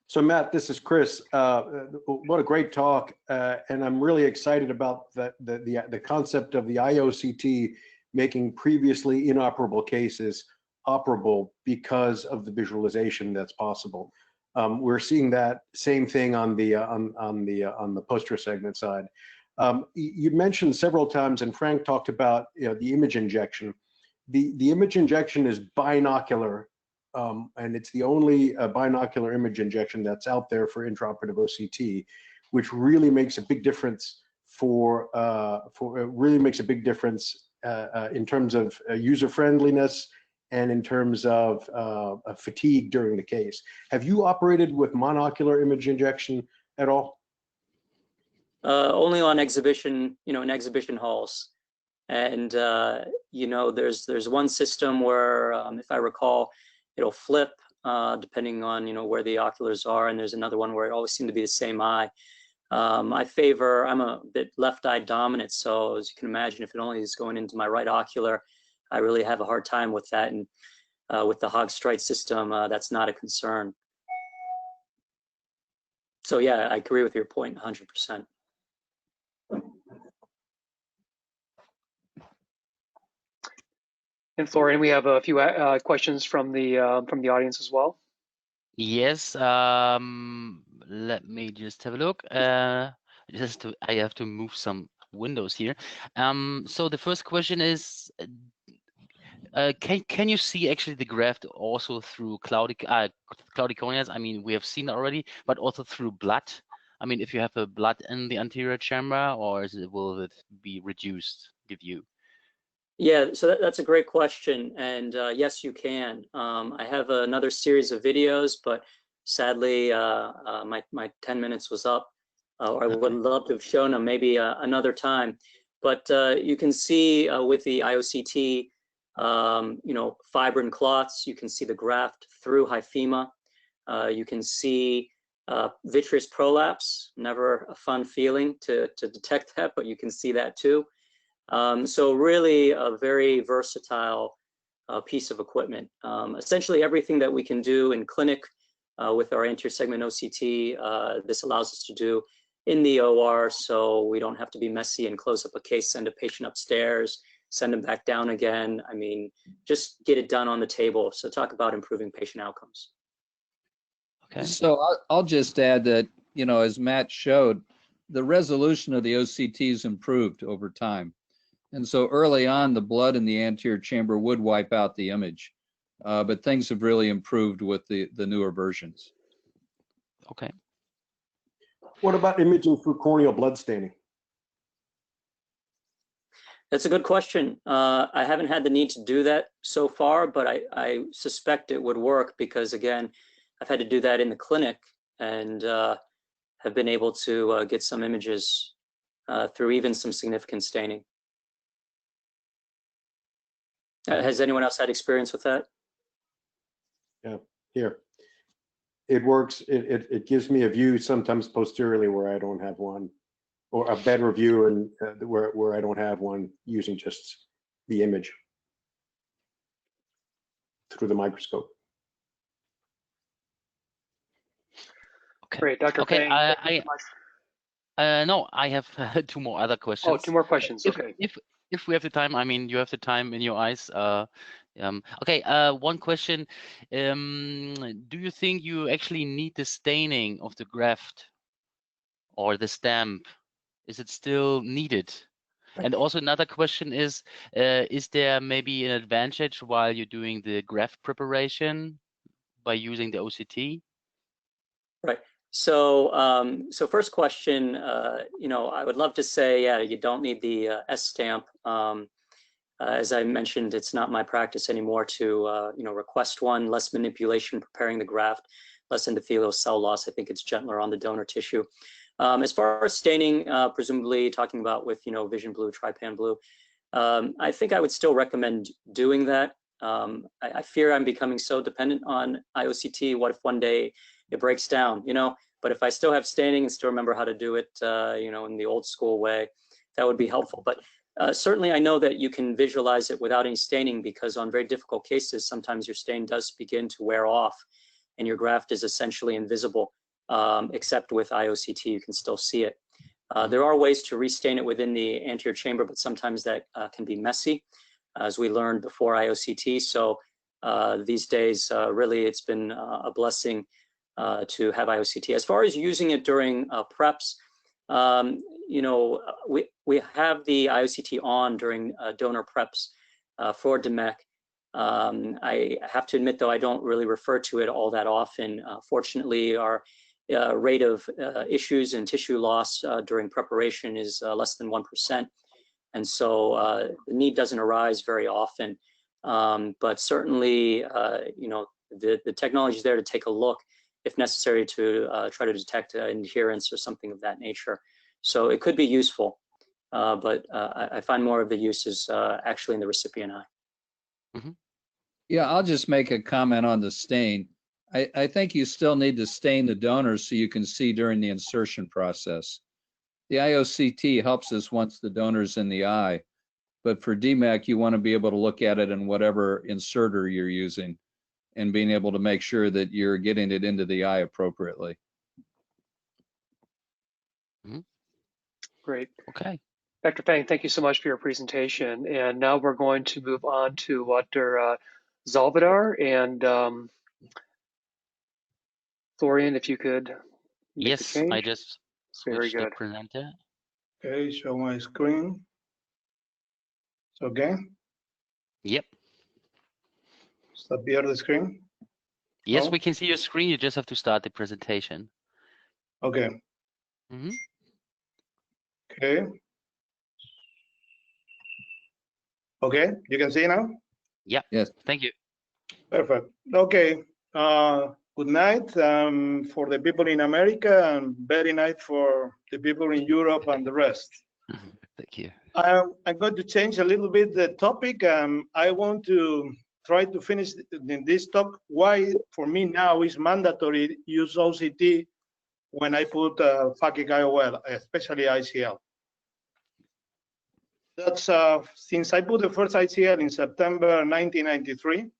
So Matt, this is Chris. What a great talk, and I'm really excited about the concept of the iOCT making previously inoperable cases operable because of the visualization that's possible. We're seeing that same thing on the posterior segment side. You mentioned several times, and Frank talked about the image injection. The image injection is binocular. And it's the only binocular image injection that's out there for intraoperative OCT, which really makes a big difference in terms of user friendliness and in terms of fatigue during the case. Have you operated with monocular image injection at all? Only on exhibition, in exhibition halls. And you know, there's one system where, if I recall, it'll flip depending on, you know, where the oculars are, and there's another one where it always seems to be the same eye. I'm a bit left eye dominant, so as you can imagine, if it only is going into my right ocular, I really have a hard time with that. And with the Hog-Strite system, that's not a concern. So yeah, I agree with your point 100%. And Florian, we have a few questions from the audience as well. Yes. Let me just have a look. I have to move some windows here. So the first question is, can you see actually the graft also through cloudy corneas? I mean, we have seen already, but also through blood. I mean, if you have a blood in the anterior chamber, or will it be reduced with you? Yeah, so that's a great question, and yes, you can. I have another series of videos, but sadly, my 10 minutes was up. Or I would love to have shown them maybe another time. But you can see with the iOCT, you know, fibrin clots. You can see the graft through hyphema. You can see vitreous prolapse. Never a fun feeling to detect that, but you can see that too. So really a very versatile piece of equipment. Essentially everything that we can do in clinic with our anterior segment OCT, this allows us to do in the OR, so we don't have to be messy and close up a case, send a patient upstairs, send them back down again. I mean, just get it done on the table. So talk about improving patient outcomes. Okay. So I'll just add that, you know, as Matt showed, the resolution of the OCTs improved over time. And so early on, the blood in the anterior chamber would wipe out the image. But things have really improved with the newer versions. Okay. What about imaging through corneal blood staining? That's a good question. I haven't had the need to do that so far, but I suspect it would work because, again, I've had to do that in the clinic and have been able to get some images through even some significant staining. Has anyone else had experience with that? Yeah, here. It works. It gives me a view sometimes posteriorly where I don't have one, or a better view and where I don't have one using just the image through the microscope. Okay. Great, Dr. Okay. Fang. No, I have two more other questions. Oh, two more questions. Okay. If we have the time, I mean, you have the time in your eyes. Okay. One question. Do you think you actually need the staining of the graft or the stamp? Is it still needed? And also another question is there maybe an advantage while you're doing the graft preparation by using the OCT? Right. So, so first question, you know, I would love to say, yeah, you don't need the S stamp. As I mentioned, it's not my practice anymore to, you know, request one. Less manipulation preparing the graft, less endothelial cell loss. I think it's gentler on the donor tissue. As far as staining, presumably talking about with, you know, Vision Blue, Trypan Blue, I think I would still recommend doing that. I fear I'm becoming so dependent on iOCT. What if one day it breaks down, you know? But if I still have staining and still remember how to do it, you know, in the old school way, that would be helpful. But certainly I know that you can visualize it without any staining, because on very difficult cases, sometimes your stain does begin to wear off and your graft is essentially invisible, except with iOCT, you can still see it. There are ways to restain it within the anterior chamber, but sometimes that can be messy, as we learned before iOCT. So these days, really, it's been a blessing to have iOCT. As far as using it during preps, you know, we have the iOCT on during donor preps for DMEC. I have to admit, though, I don't really refer to it all that often. Fortunately, our rate of issues and tissue loss during preparation is less than 1%. And so the need doesn't arise very often. But certainly, you know, the technology is there to take a look if necessary to try to detect adherence or something of that nature. So it could be useful. but I find more of the uses actually in the recipient eye. Mm-hmm. Yeah, I'll just make a comment on the stain. I think you still need to stain the donors so you can see during the insertion process. The iOCT helps us once the donor's in the eye, but for DMAC, you want to be able to look at it in whatever inserter you're using and being able to make sure that you're getting it into the eye appropriately. Mm-hmm. Great. Okay. Dr. Fang, thank you so much for your presentation. And now we're going to move on to Dr. Zalvadar and Florian, if you could make Yes, the change. I just Very switched the good. presenter. Okay, show my screen. It's okay. Yep. Does that appear the screen? Yes, Oh. we can see your screen. You just have to start the presentation. Okay. Mm-hmm. Okay. Okay, you can see now? Yeah. Yes. Thank you. Perfect. Okay. Good night for the people in America and very night for the people in Europe and the rest. Thank you. I'm going to change a little bit the topic. I want to try to finish in this talk why for me now is mandatory to use OCT when I put phakic IOL, especially ICL. That's since I put the first ICL in September 1993,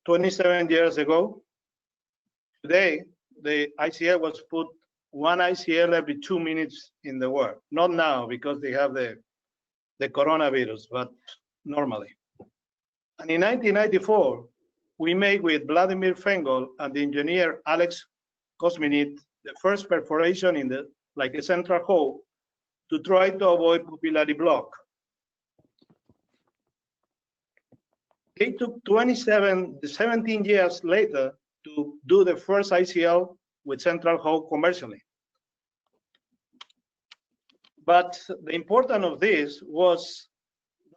27 years ago. Today, the ICL was put one ICL every 2 minutes in the world. Not now because they have the coronavirus, but normally. And in 1994, we made with Vladimir Fengel and the engineer Alex Kosminit the first perforation in the like a central hole to try to avoid pupillary block. They took 17 years later to do the first ICL with central hole commercially. But the importance of this was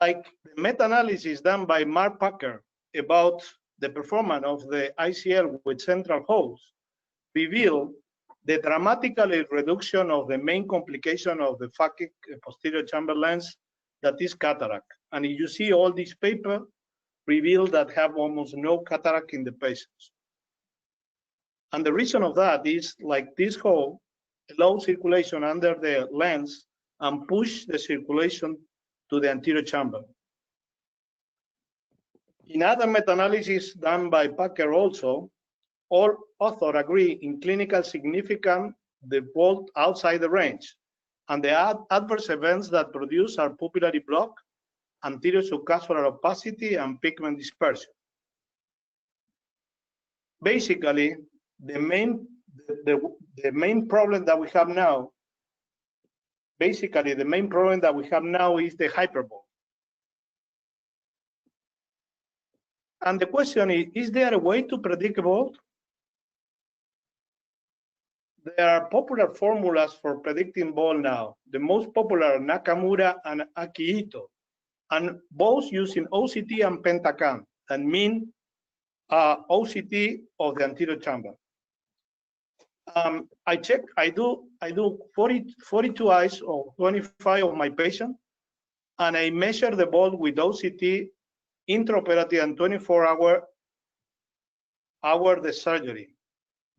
like the meta-analysis done by Mark Packer about the performance of the ICL with central holes revealed the dramatical reduction of the main complication of the phakic posterior chamber lens, that is cataract. And if you see all these papers reveal that have almost no cataract in the patients. And the reason of that is like this hole allows circulation under the lens and push the circulation to the anterior chamber. In other meta-analysis done by Packer also, all authors agree in clinical significance the bolt outside the range, and the adverse events that produce are pupillary block, anterior subcapsular opacity, and pigment dispersion. Basically, the main problem that we have now, is the hyperbole. And the question is there a way to predict bolt? There are popular formulas for predicting bolt now. The most popular are Nakamura and Akihito, and both using OCT and pentacam, and mean OCT of the anterior chamber. I do 42 eyes or 25 of my patient, and I measure the bolt with OCT intraoperative and 24-hour the surgery.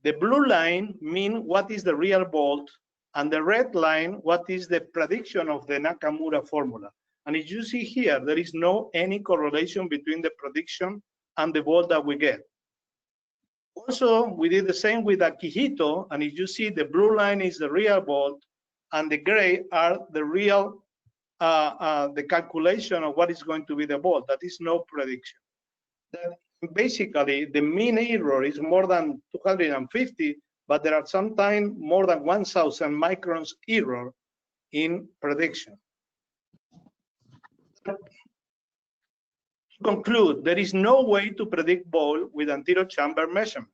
The blue line mean what is the real bolt, and the red line what is the prediction of the Nakamura formula. And as you see here, there is no any correlation between the prediction and the bolt that we get. Also, we did the same with Akihito, and if you see, the blue line is the real bolt, and the gray are the real the calculation of what is going to be the bolt. That is no prediction. That basically, the mean error is more than 250, but there are sometimes more than 1,000 microns error in prediction. To conclude, there is no way to predict bolt with anterior chamber measurements.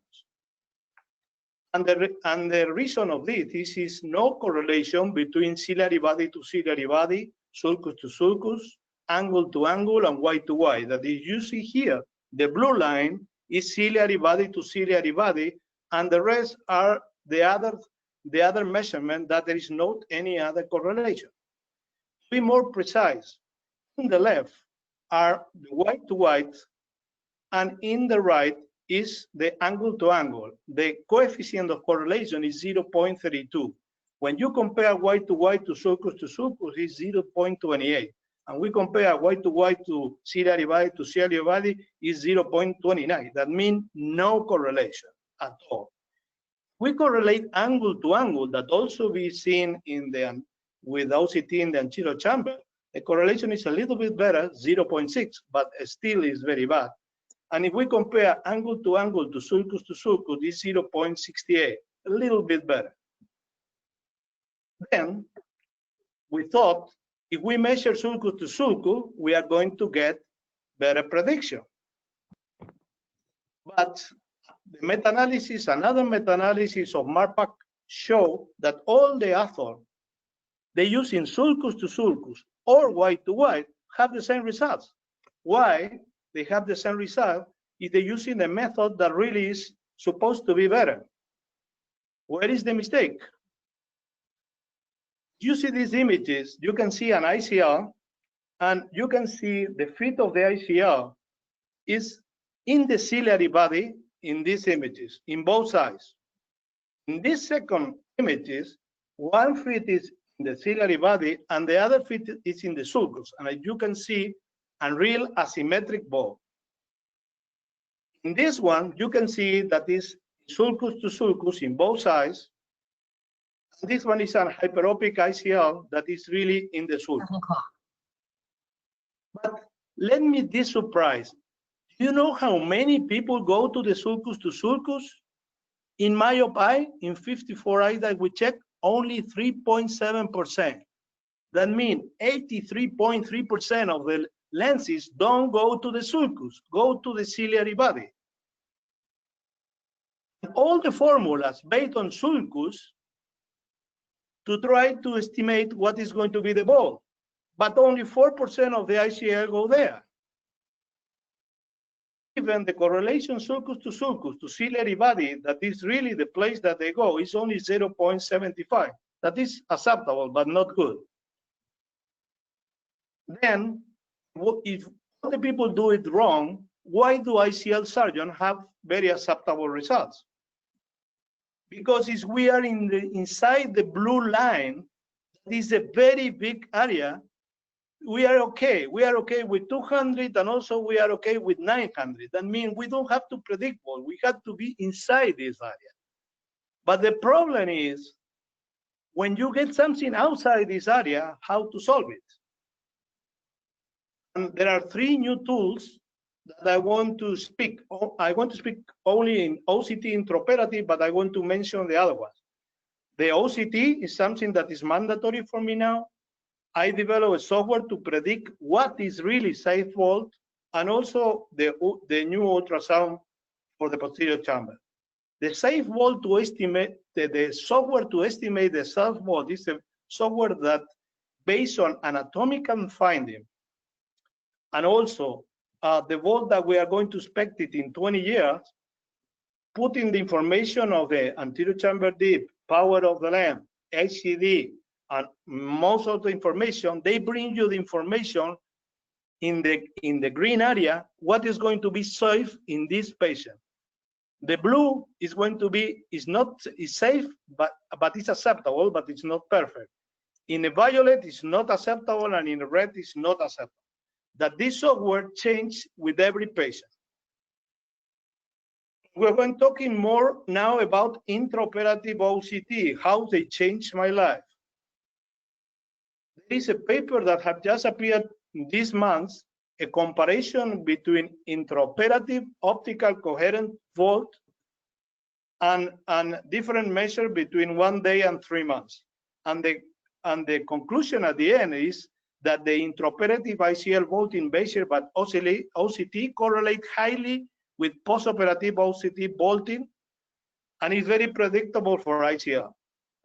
And the reason of this is no correlation between ciliary body to ciliary body, sulcus to sulcus, angle to angle, and Y to Y. That is, you see here, the blue line is ciliary body to ciliary body, and the rest are the other the other measurement that there is not any other correlation. To be more precise, in the left are the white to white, and in the right is the angle to angle. The coefficient of correlation is 0.32. When you compare white to sulcus, it's 0.28. And we compare white to ciliary body is 0.29. That means no correlation at all. We correlate angle to angle that also be seen in the with OCT in the anterior chamber. The correlation is a little bit better, 0.6, but still is very bad. And if we compare angle to sulcus, it's 0.68, a little bit better. Then we thought if we measure sulcus to sulcus, we are going to get better prediction. But the meta-analysis, another meta-analysis of MARPAC show that all the authors, they use in sulcus to sulcus or white to white have the same results. Why they have the same result if they're using a method that really is supposed to be better? Where is the mistake? You see these images, you can see an ICL, and you can see the fit of the ICL is in the ciliary body in these images, in both sides. In these second images, one fit is in the ciliary body and the other fit is in the sulcus. And as you can see, a real asymmetric ball. In this one, you can see that is sulcus to sulcus in both sides. And this one is an hyperopic ICL that is really in the sulcus. But let me be surprised. Do you know how many people go to the sulcus to sulcus? In myop eye, in 54 eyes that we checked, only 3.7%. That means 83.3% of the lenses don't go to the sulcus, go to the ciliary body. And all the formulas based on sulcus to try to estimate what is going to be the ball, but only 4% of the ICL go there. Even the correlation sulcus to ciliary body, that is really the place that they go, is only 0.75. That is acceptable, but not good. Then, if all the people do it wrong, why do ICL surgeons have very acceptable results? Because if we are inside the blue line, this is a very big area, we are okay. We are okay with 200 and also we are okay with 900. That means we don't have to predict ball. We have to be inside this area. But the problem is when you get something outside this area, how to solve it. And there are 3 new tools that I want to speak. I want to speak only in OCT intraoperative, but I want to mention the other ones. The OCT is something that is mandatory for me now. I developed a software to predict what is really safe vault, and also the new ultrasound for the posterior chamber. The safe vault to estimate, the software to estimate the safe vault is a software that based on anatomical finding, and also the vault that we are going to expect it in 20 years, putting the information of the anterior chamber deep, power of the lamp, HCD, and most of the information, they bring you the information in the green area, what is going to be safe in this patient. The blue is going to be, is safe, but it's acceptable, but it's not perfect. In the violet, it's not acceptable, and in the red, it's not acceptable. That this software changes with every patient. We're going talking more now about intraoperative OCT, how they changed my life. There is a paper that has just appeared this month, a comparison between intraoperative optical coherent vault and different measure between 1 day and 3 months. And the conclusion at the end is that the intraoperative ICL vault in Bayesian but OCT correlate highly with postoperative OCT vaulting, and is very predictable for ICL.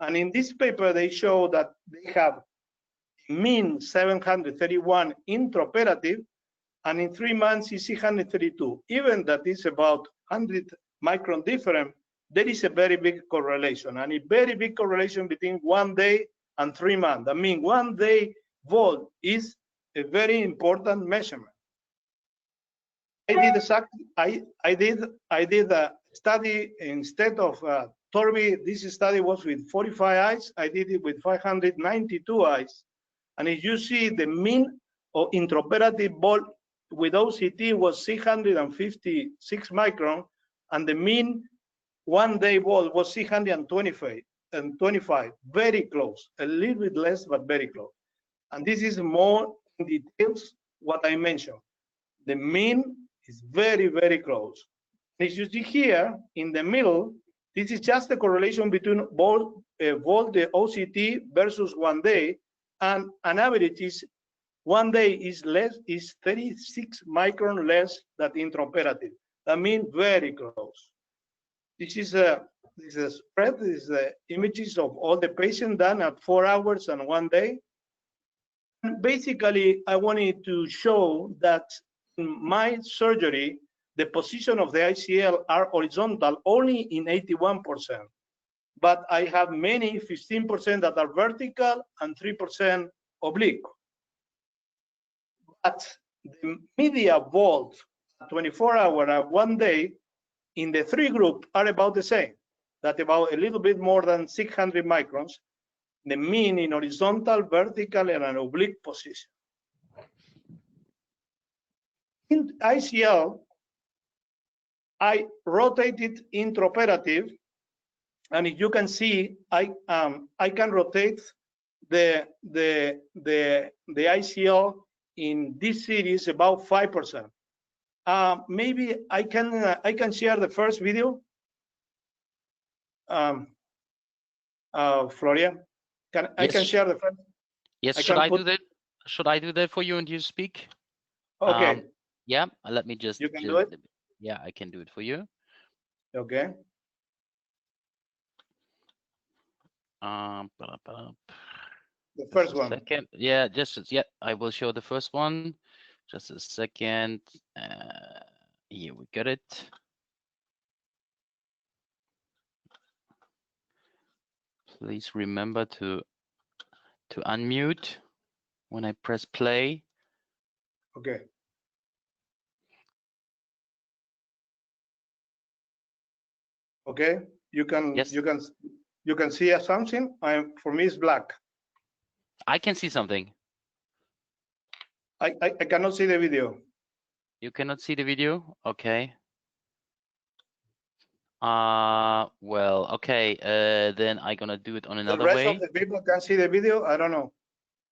And in this paper, they show that they have mean 731 intraoperative, and in 3 months is 632. Even that is about 100 micron different, there is a very big correlation, and a very big correlation between 1 day and 3 months. I mean, 1 day volt is a very important measurement. I did a study instead of Torby. This study was with 45 eyes. I did it with 592 eyes. And if you see, the mean of intraoperative volt with OCT was 656 micron, and the mean 1 day volt was 625, very close, a little bit less, but very close. And this is more in details what I mentioned. The mean is very, very close. As you see here in the middle, this is just the correlation between volt OCT versus 1 day, and an average is 1 day is 36 micron less than intraoperative. That means very close. This is a spread. This is the images of all the patients done at 4 hours and 1 day. And basically, I wanted to show that in my surgery, the position of the ICL are horizontal only in 81%. But I have many, 15% that are vertical and 3% oblique. But the media volt 24 hours and 1 day in the 3 group are about the same. That about a little bit more than 600 microns. The mean in horizontal, vertical, and an oblique position. In ICL, I rotated intraoperative, and if you can see, I can rotate the ICL in this series about 5%. Maybe I can share the first video. Florian, I can share the first. Yes, should I do that? Should I do that for you and you speak? Okay. Yeah, let me just. You can do it? Yeah, I can do it for you. Okay. The first one. Second. Yeah, yeah, I will show the first one. Just a second. Here we got it. Please remember to unmute when I press play. Okay. Okay. You can see something. For me it's black. I can see something. I cannot see the video. You cannot see the video? Okay. Well, okay. Then I'm gonna do it on another way. The rest of the people can see the video. I don't know.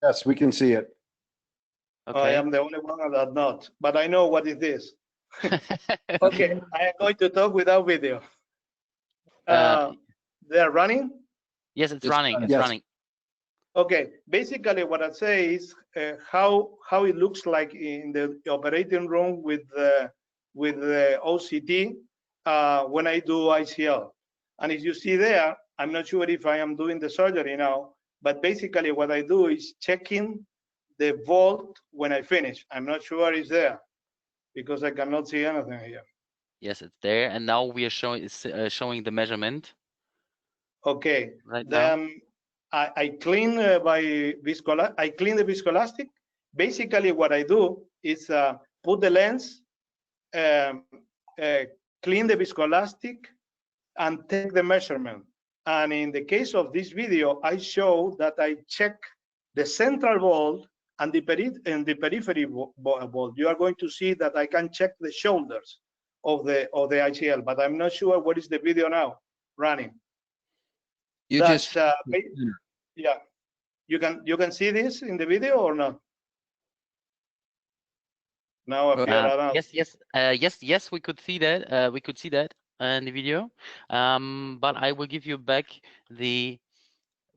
Yes, we can see it. Okay. I am the only one that not, but I know what it is. Okay, I am going to talk without video. They're running? Yes, it's running. It's running. Okay, basically what I say is how it looks like in the operating room with the OCT when I do ICL. And if you see there, I'm not sure if I am doing the surgery now, but basically what I do is checking the volt when I finish. I'm not sure it's there because I cannot see anything here. Yes, it's there, and now we are showing the measurement. Okay. Right then now. I clean by viscoelastic. I clean the viscoelastic. Basically, what I do is put the lens, clean the viscoelastic, and take the measurement. And in the case of this video, I show that I check the central volt and the periphery volt. You are going to see that I can check the shoulders of the ICL, but I'm not sure what is the video now running. Yeah, you can see this in the video or not? Now yes, we could see that. We could see that in the video. But I will give you back the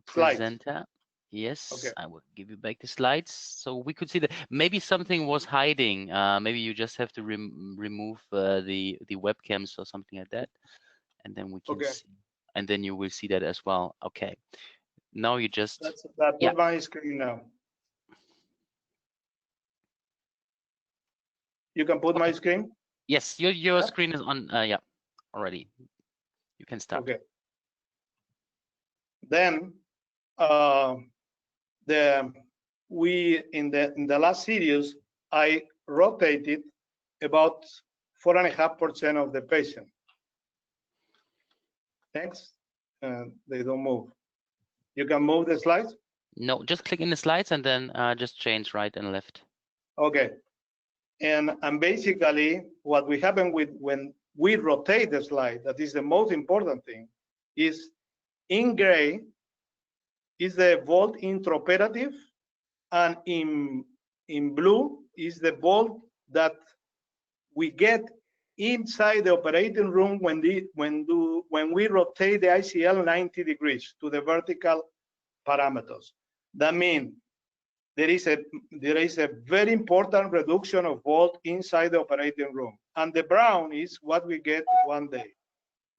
presenter. Yes, okay. I will give you back the slides so we could see that. Maybe something was hiding. Maybe you just have to remove the webcams or something like that, and then we can see. And then you will see that as well. Okay. Now you just put my screen now. You can put my screen. Yes, your screen is on. Yeah, already. You can start. Okay. Then in the last series, I rotated about 4.5% of the patient. Next, they don't move. You can move the slides? No, just click in the slides and then just change right and left. Okay. And basically what we happen with when we rotate the slide, that is the most important thing, is in gray is the volt intraoperative, and in blue is the volt that we get inside the operating room when we rotate the ICL 90 degrees to the vertical parameters. That means there is a very important reduction of volt inside the operating room, and the brown is what we get one day.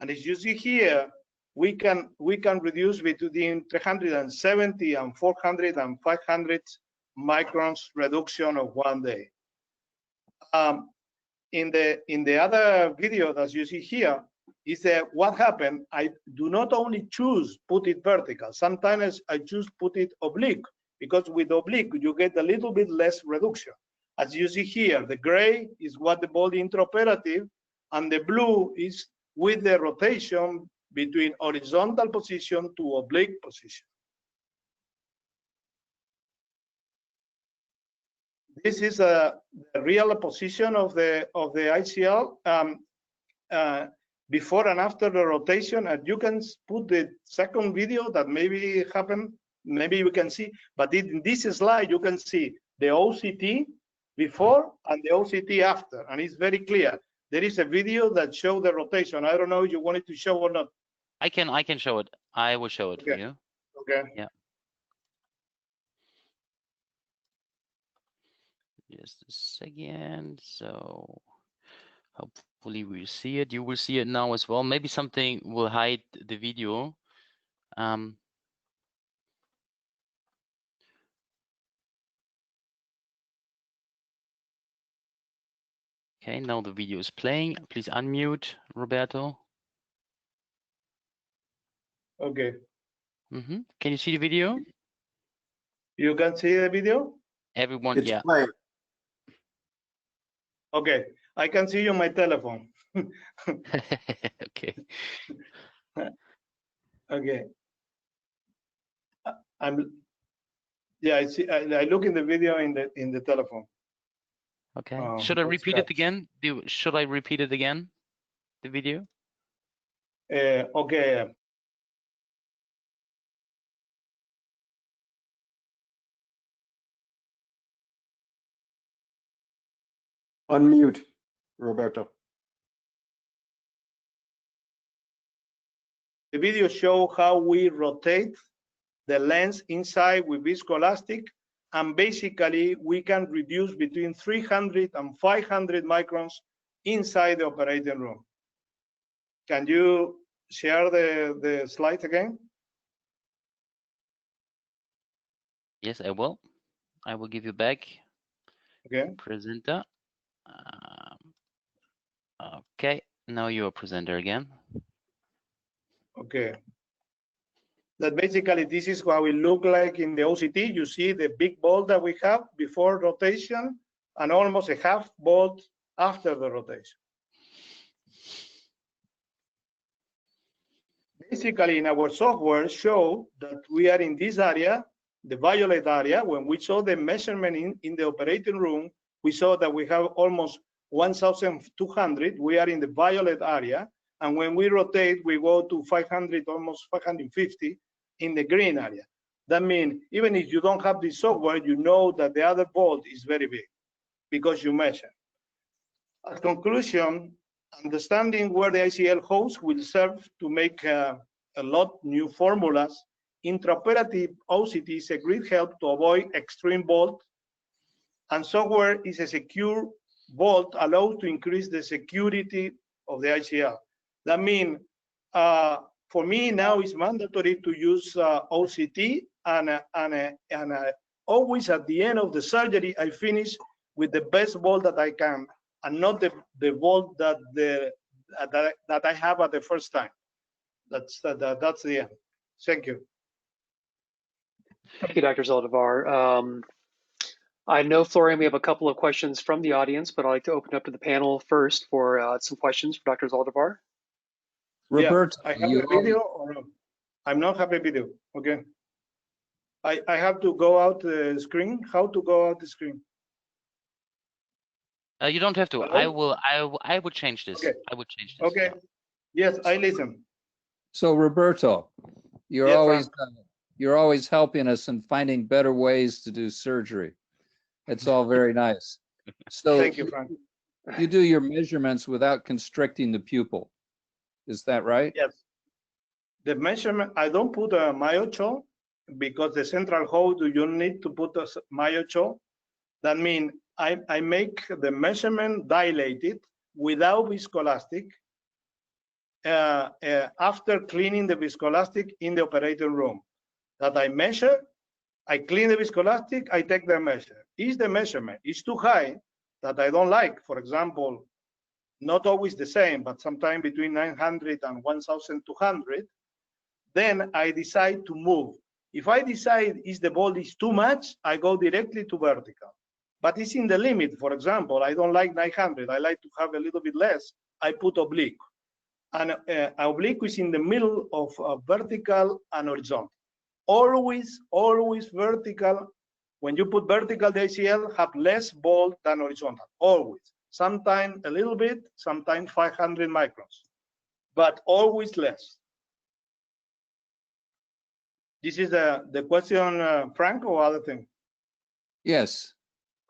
And as you see here, we can reduce between 370 and 400 and 500 microns reduction of one day. In the other video that you see here is that what happened. I do not only choose put it vertical. Sometimes I choose put it oblique, because with oblique you get a little bit less reduction. As you see here, the gray is what the volt intraoperative, and the blue is with the rotation between horizontal position to oblique position. This is the real position of the ICL before and after the rotation, and you can put the second video that maybe happened, maybe you can see, but in this slide you can see the OCT before and the OCT after, and it's very clear. There is a video that shows the rotation. I don't know if you wanted to show or not. I can show it. I will show it for you. Okay. Yeah. Just a second. So hopefully we see it. You will see it now as well. Maybe something will hide the video. Okay, now the video is playing. Please unmute, Roberto. Okay. Can you see the video? You can see the video? Everyone, It's yeah. playing. Okay, I can see you on my telephone. Okay. Okay. I see. I look in the video in the telephone. Okay. Should I repeat that? it again? Should I repeat it again? The video? Okay. Unmute, Roberto. The video shows how we rotate the lens inside with viscoelastic, and basically we can reduce between 300 and 500 microns inside the operating room. Can you share the slide again? Yes, I will. I will give you back. Okay. Presenter. Okay, now you're a presenter again. Okay. That basically this is how it look like in the OCT. You see the big bolt that we have before rotation and almost a half bolt after the rotation. Basically, in our software show that we are in this area, the violet area. When we saw the measurement in the operating room, we saw that we have almost 1,200. We are in the violet area. And when we rotate, we go to 500, almost 550 in the green area. That means even if you don't have the software, you know that the other bolt is very big because you measure. As conclusion, understanding where the ICL host will serve to make a lot new formulas. Intraoperative OCT is a great help to avoid extreme volt, and software is a secure volt allowed to increase the security of the ICL. That means for me now it's mandatory to use OCT, and always at the end of the surgery I finish with the best volt that I can, and not the volt that I have at the first time. That's the end. Thank you. Thank you, Dr. Zaldivar. I know, Florian, we have a couple of questions from the audience, but I'd like to open up to the panel first for some questions for Dr. Zaldivar. Roberto, yeah, I have a video, or I'm not have a video. Okay. I have to go out the screen. How to go out the screen? You don't have to. Hello? I would change this. Okay. I would change this. Okay. Yeah. Yes, I listen. So Roberto, you're Yes, always helping us in finding better ways to do surgery. It's all very nice. So Thank you, Frank. you do your measurements without constricting the pupil. Is that right? Yes. The measurement, I don't put a myocho because the central hole, do you need to put a myocho? That means I make the measurement dilated without viscoelastic after cleaning the viscoelastic in the operating room. That I measure, I clean the viscoelastic, I take the measure. Is the measurement is too high that I don't like, for example, not always the same, but sometime between 900 and 1,200, then I decide to move. If I decide is the ball is too much, I go directly to vertical. But it's in the limit. For example, I don't like 900. I like to have a little bit less. I put oblique. And oblique is in the middle of vertical and horizontal. Always vertical. When you put vertical, the ACL have less ball than horizontal. Always. Sometimes a little bit, sometimes 500 microns, but always less. This is the question, Frank, or other thing? Yes.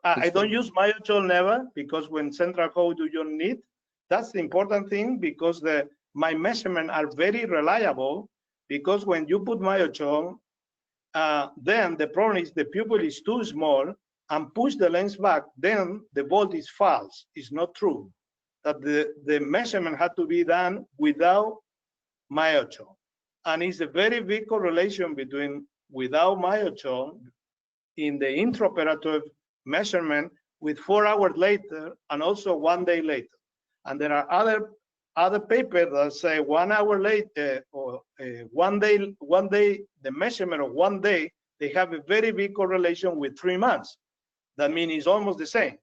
I don't use myochol never, because when central hole do you need, that's the important thing, because my measurements are very reliable, because when you put myochol, then the problem is the pupil is too small and push the lens back, then the bolt is false. It's not true. That the measurement had to be done without myochol. And it's a very big correlation between without myochol in the intraoperative measurement with 4 hours later and also 1 day later. And there are other papers that say 1 hour later or 1 day, the measurement of 1 day, they have a very big correlation with 3 months. That means it's almost the same.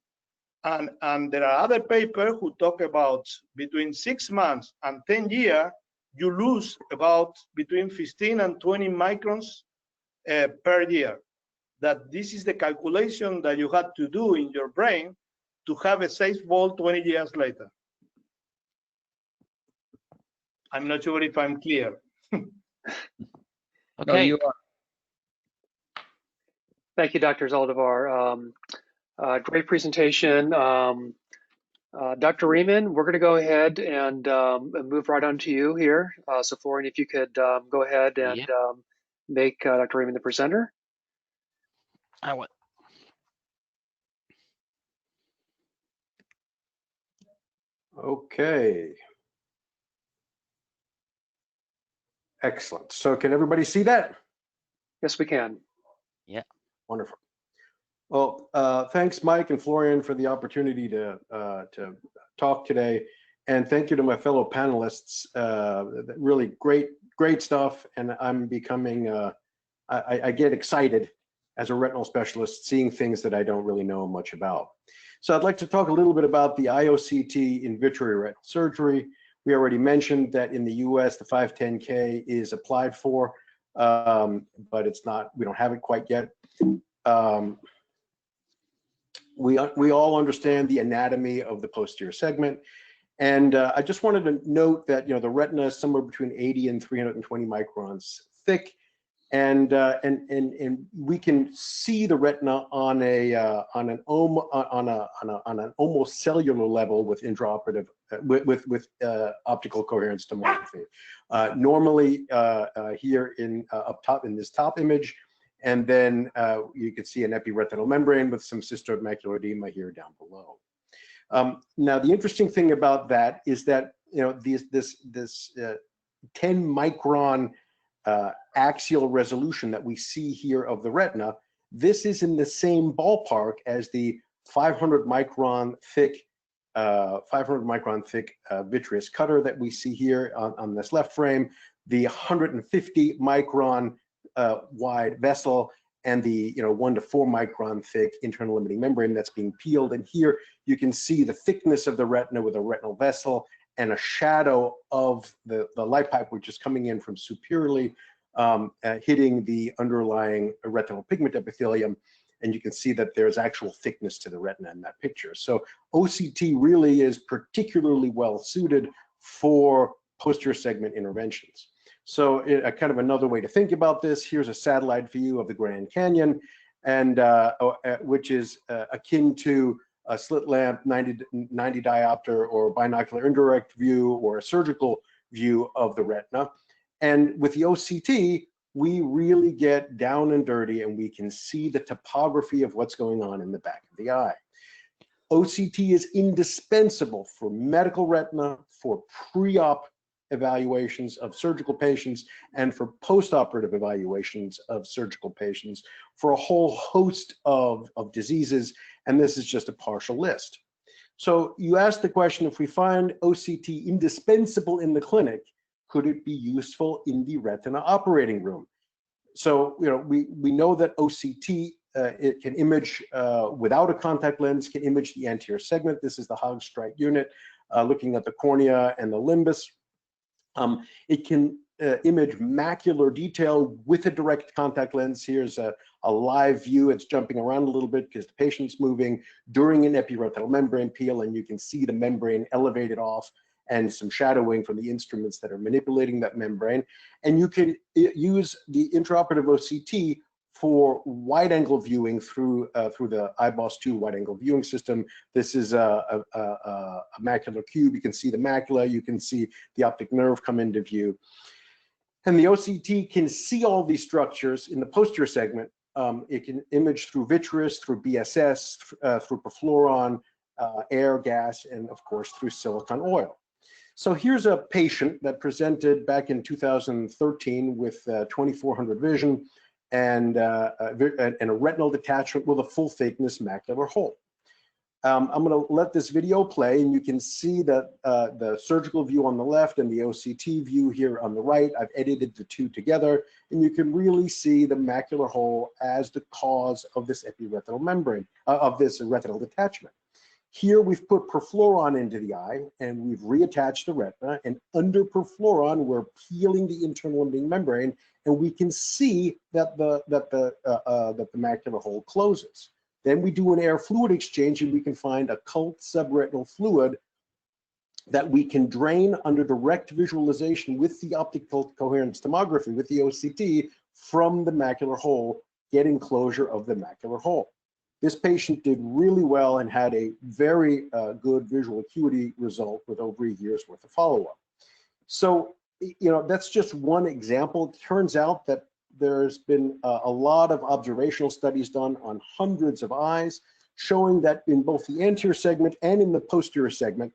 And there are other papers who talk about between 6 months and 10 years, you lose about between 15 and 20 microns per year. That this is the calculation that you had to do in your brain to have a safe ball 20 years later. I'm not sure if I'm clear. Okay. No, you are. Thank you, Dr. Zaldivar. Great presentation. Dr. Riemann, we're going to go ahead and move right on to you here. So Florian, if you could go ahead and make Dr. Riemann the presenter. I will. Okay. Excellent. So can everybody see that? Yes, we can. Yeah. Wonderful. Well, thanks, Mike and Florian, for the opportunity to talk today, and thank you to my fellow panelists. Really great stuff, and I'm becoming. I get excited as a retinal specialist, seeing things that I don't really know much about. So I'd like to talk a little bit about the iOCT in vitreous retinal surgery. We already mentioned that in the US, the 510K is applied for, but it's not. We don't have it quite yet. We all understand the anatomy of the posterior segment, and I just wanted to note that the retina is somewhere between 80 and 320 microns thick, and we can see the retina on an almost cellular level with intraoperative with optical coherence tomography. Normally here up top in this top image. And then you can see an epiretinal membrane with some cystoid macular edema here down below. Now, the interesting thing about that is that this 10 micron axial resolution that we see here of the retina, this is in the same ballpark as the 500 micron thick vitreous cutter that we see here on this left frame. the 150 micron wide vessel and the 1 to 4 micron thick internal limiting membrane that's being peeled. And here you can see the thickness of the retina with a retinal vessel and a shadow of the light pipe, which is coming in from superiorly, hitting the underlying retinal pigment epithelium. And you can see that there's actual thickness to the retina in that picture. So OCT really is particularly well suited for posterior segment interventions. So kind of another way to think about this, here's a satellite view of the Grand Canyon, and which is akin to a slit lamp 90 diopter or binocular indirect view or a surgical view of the retina. And with the OCT, we really get down and dirty and we can see the topography of what's going on in the back of the eye. OCT is indispensable for medical retina, for pre-op evaluations of surgical patients, and for post-operative evaluations of surgical patients for a whole host of diseases, and this is just a partial list. So you asked the question, if we find OCT indispensable in the clinic, could it be useful in the retina operating room? So we know that OCT, it can image without a contact lens, can image the anterior segment. This is the Hogstrite unit looking at the cornea and the limbus. It can image macular detail with a direct contact lens. Here's a live view. It's jumping around a little bit because the patient's moving during an epiretinal membrane peel, and you can see the membrane elevated off and some shadowing from the instruments that are manipulating that membrane. And you can use the intraoperative OCT for wide-angle viewing through the IBOS 2 wide-angle viewing system. This is a macular cube. You can see the macula. You can see the optic nerve come into view. And the OCT can see all these structures in the posterior segment. It can image through vitreous, through BSS, through perfluoron, air, gas, and of course through silicon oil. So here's a patient that presented back in 2013 with 2400 vision and a retinal detachment with a full thickness macular hole. I'm going to let this video play, and you can see that the surgical view on the left and the OCT view here on the right. I've edited the two together, and you can really see the macular hole as the cause of this epiretinal membrane, of this retinal detachment. Here we've put perfluoron into the eye, and we've reattached the retina, and under perfluoron, we're peeling the internal limiting membrane, and we can see that the macular hole closes. Then we do an air fluid exchange, and we can find a occult subretinal fluid that we can drain under direct visualization with the optical coherence tomography, with the OCT, from the macular hole, getting closure of the macular hole. This patient did really well and had a very good visual acuity result with over a year's worth of follow-up. So, that's just one example. It turns out that there's been a lot of observational studies done on hundreds of eyes, showing that in both the anterior segment and in the posterior segment,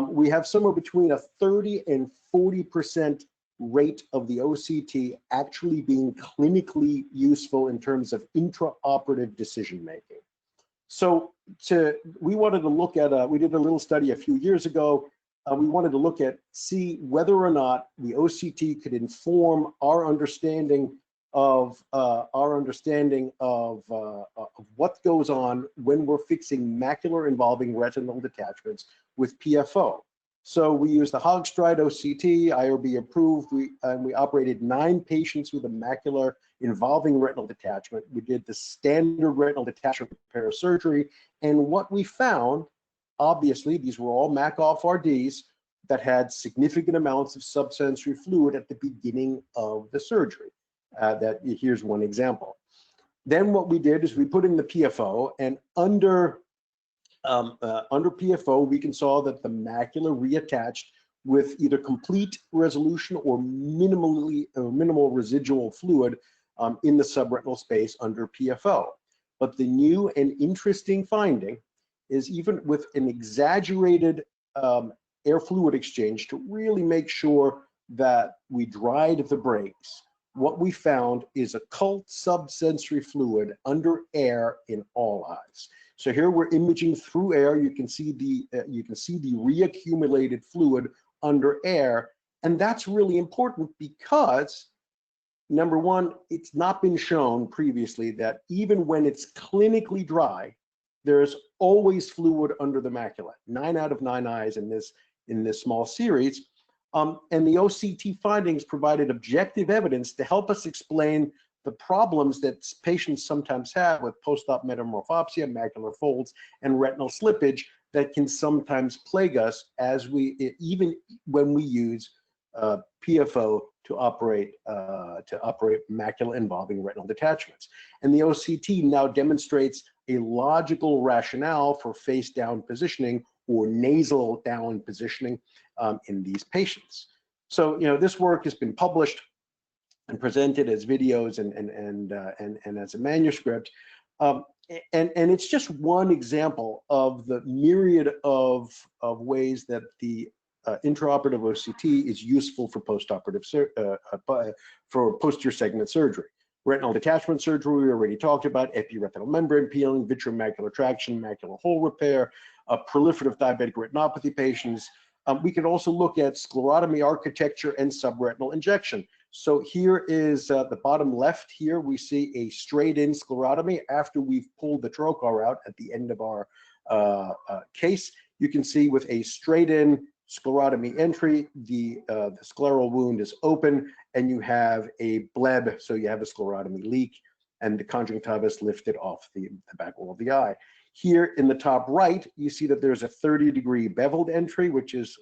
we have somewhere between a 30 and 40% rate of the OCT actually being clinically useful in terms of intraoperative decision making. So we wanted to look at, we did a little study a few years ago. We wanted to see whether or not the OCT could inform our understanding of what goes on when we're fixing macular involving retinal detachments with PFO. So we used the Hogstrite OCT, IRB approved, and we operated 9 patients with a macular involving retinal detachment. We did the standard retinal detachment repair surgery, and what we found, obviously, these were all MAC-off RDs that had significant amounts of subsensory fluid at the beginning of the surgery. Here's one example. Then what we did is we put in the PFO, and under PFO, we saw that the macula reattached with either complete resolution or minimal residual fluid in the subretinal space under PFO. But the new and interesting finding is, even with an exaggerated air fluid exchange to really make sure that we dried the brakes, what we found is occult subsensory fluid under air in all eyes. So here we're imaging through air. You can see the reaccumulated fluid under air, And that's really important because, number one, it's not been shown previously that even when it's clinically dry, there's always fluid under the macula. 9 out of 9 eyes in this small series. And the OCT findings provided objective evidence to help us explain the problems that patients sometimes have with post-op metamorphopsia, macular folds, and retinal slippage that can sometimes plague us as even when we use PFO to operate macula involving retinal detachments. And the OCT now demonstrates a logical rationale for face down positioning or nasal down positioning in these patients. So, this work has been published and presented as videos and as a manuscript. And it's just one example of the myriad of ways that the intraoperative OCT is useful for postoperative for posterior segment surgery. Retinal detachment surgery, we already talked about, epiretinal membrane peeling, vitreomacular traction, macular hole repair, proliferative diabetic retinopathy patients. We could also look at sclerotomy architecture and subretinal injection. So here is the bottom left here, we see a straight-in sclerotomy after we've pulled the trocar out at the end of our case. You can see with a straight-in sclerotomy entry, the scleral wound is open and you have a bleb, so you have a sclerotomy leak, and the conjunctiva is lifted off the back wall of the eye. Here in the top right, you see that there's a 30-degree beveled entry, which is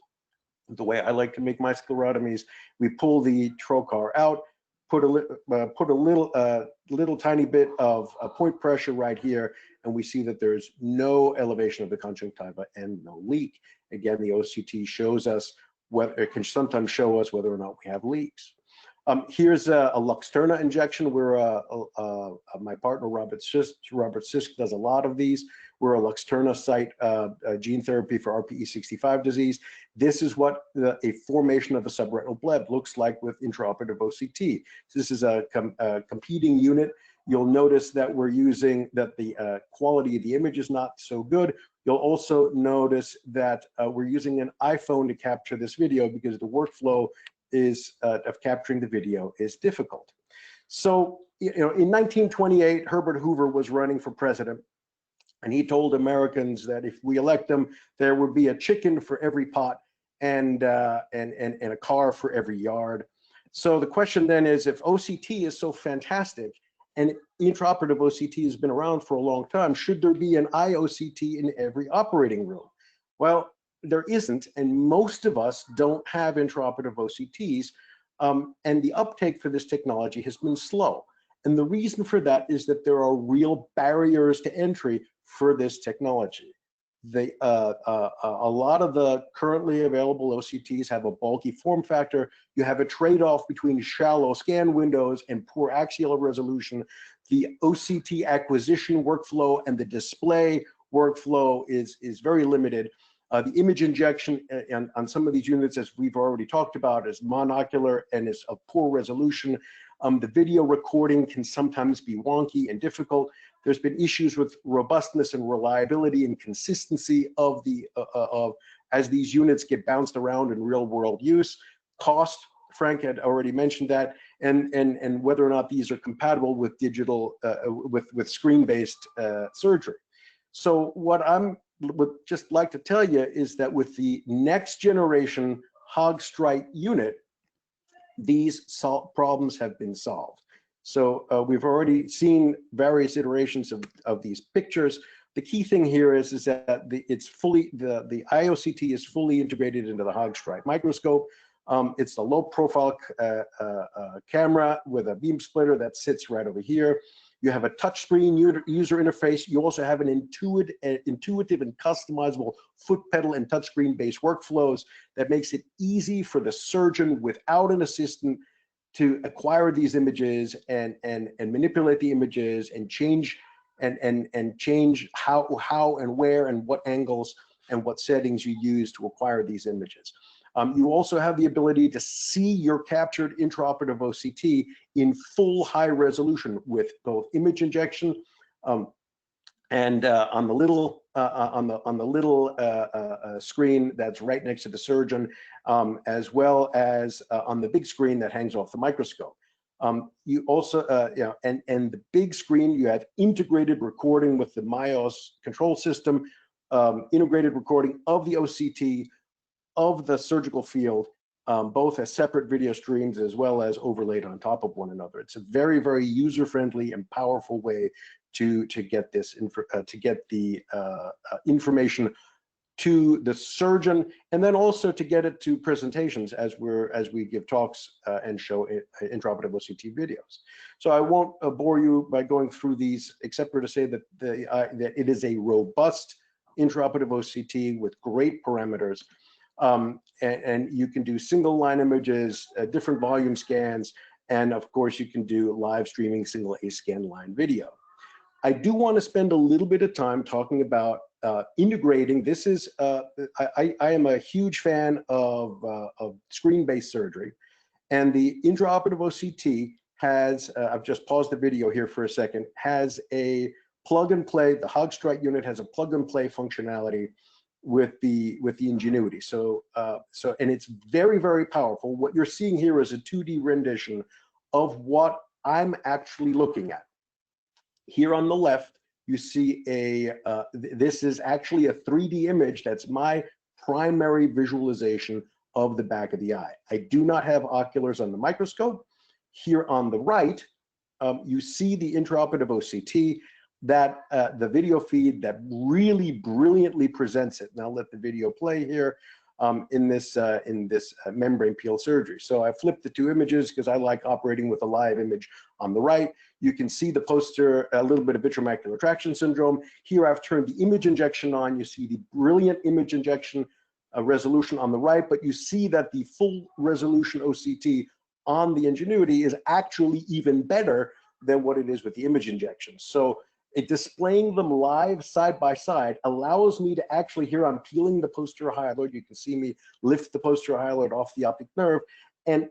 the way I like to make my sclerotomies. We pull the trocar out, put a little tiny bit of point pressure right here, and we see that there's no elevation of the conjunctiva and no leak. Again, the OCT shows us it can sometimes show us whether or not we have leaks. Here's a Luxturna injection where my partner Robert Sisk does a lot of these. We're a Luxturna site gene therapy for RPE65 disease. This is what a formation of a subretinal bleb looks like with intraoperative OCT. So this is a competing unit. You'll notice that we're using that the quality of the image is not so good. You'll also notice that we're using an iPhone to capture this video because the workflow of capturing the video is difficult. So, in 1928, Herbert Hoover was running for president, and he told Americans that if we elect him, there would be a chicken for every pot and a car for every yard. So the question then is, if OCT is so fantastic and intraoperative OCT has been around for a long time, should there be an iOCT in every operating room? Well, there isn't, and most of us don't have intraoperative OCTs, and the uptake for this technology has been slow. And the reason for that is that there are real barriers to entry for this technology. A lot of the currently available OCTs have a bulky form factor. You have a trade-off between shallow scan windows and poor axial resolution. The OCT acquisition workflow and the display workflow is very limited. The image injection on some of these units, as we've already talked about, is monocular and is of poor resolution. The video recording can sometimes be wonky and difficult. There's been issues with robustness and reliability and consistency of as these units get bounced around in real world use. Cost, Frank had already mentioned that, and whether or not these are compatible with digital, with screen-based surgery. So what I would just like to tell you is that with the next generation Hogstrite unit, these problems have been solved. So we've already seen various iterations of these pictures. The key thing here is that the iOCT is fully integrated into the Hogstrite microscope. It's a low profile camera with a beam splitter that sits right over here. You have a touchscreen user interface. You also have an intuitive and customizable foot pedal and touchscreen based workflows that makes it easy for the surgeon without an assistant to acquire these images and manipulate the images and change how and where and what angles and what settings you use to acquire these images. You also have the ability to see your captured intraoperative OCT in full high resolution with both image injection and on the little on the little screen that's right next to the surgeon, as well as on the big screen that hangs off the microscope. You also, and the big screen, you have integrated recording with the MyOS control system, integrated recording of the OCT, of the surgical field, both as separate video streams as well as overlaid on top of one another. It's a very, very user-friendly and powerful way to get this information to the surgeon, and then also to get it to presentations as we give talks and show intraoperative OCT videos. So I won't bore you by going through these, except for to say that that it is a robust intraoperative OCT with great parameters, and you can do single line images, different volume scans, and of course you can do live streaming single A scan line video. I do want to spend a little bit of time talking about integrating. This is, I am a huge fan of screen-based surgery, and the intraoperative OCT has, I've just paused the video here for a second, has a plug and play, the Hogstrite unit has a plug and play functionality with the Ingenuity. So, and it's very, very powerful. What you're seeing here is a 2D rendition of what I'm actually looking at. Here on the left, you see this is actually a 3D image. That's my primary visualization of the back of the eye. I do not have oculars on the microscope. Here on the right, you see the intraoperative OCT, that the video feed that really brilliantly presents it. And I'll let the video play here in this membrane peel surgery. So I flipped the two images because I like operating with a live image on the right. You can see the poster, a little bit of vitreomacular traction syndrome. Here I've turned the image injection on. You see the brilliant image injection resolution on the right, but you see that the full resolution OCT on the Ingenuity is actually even better than what it is with the image injection. So displaying them live side by side allows me to actually, here I'm peeling the posterior hyaloid. You can see me lift the posterior hyaloid off the optic nerve, and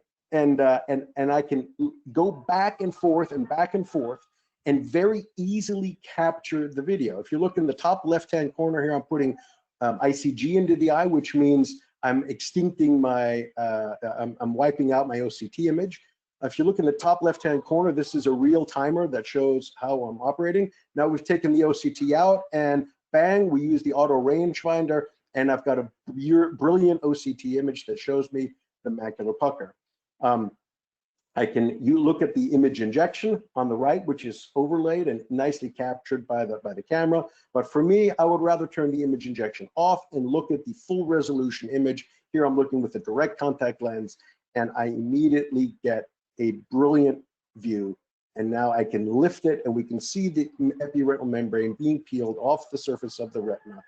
I can go back and forth and very easily capture the video. If you look in the top left-hand corner here, I'm putting ICG into the eye, which means I'm extincting my, I'm wiping out my OCT image. If you look in the top left-hand corner, this is a real timer that shows how I'm operating. Now we've taken the OCT out, and bang, we use the auto rangefinder, and I've got a brilliant OCT image that shows me the macular pucker. You look at the image injection on the right, which is overlaid and nicely captured by the camera. But for me, I would rather turn the image injection off and look at the full resolution image. Here I'm looking with a direct contact lens, and I immediately get a brilliant view. And now I can lift it, and we can see the epiretinal membrane being peeled off the surface of the retina.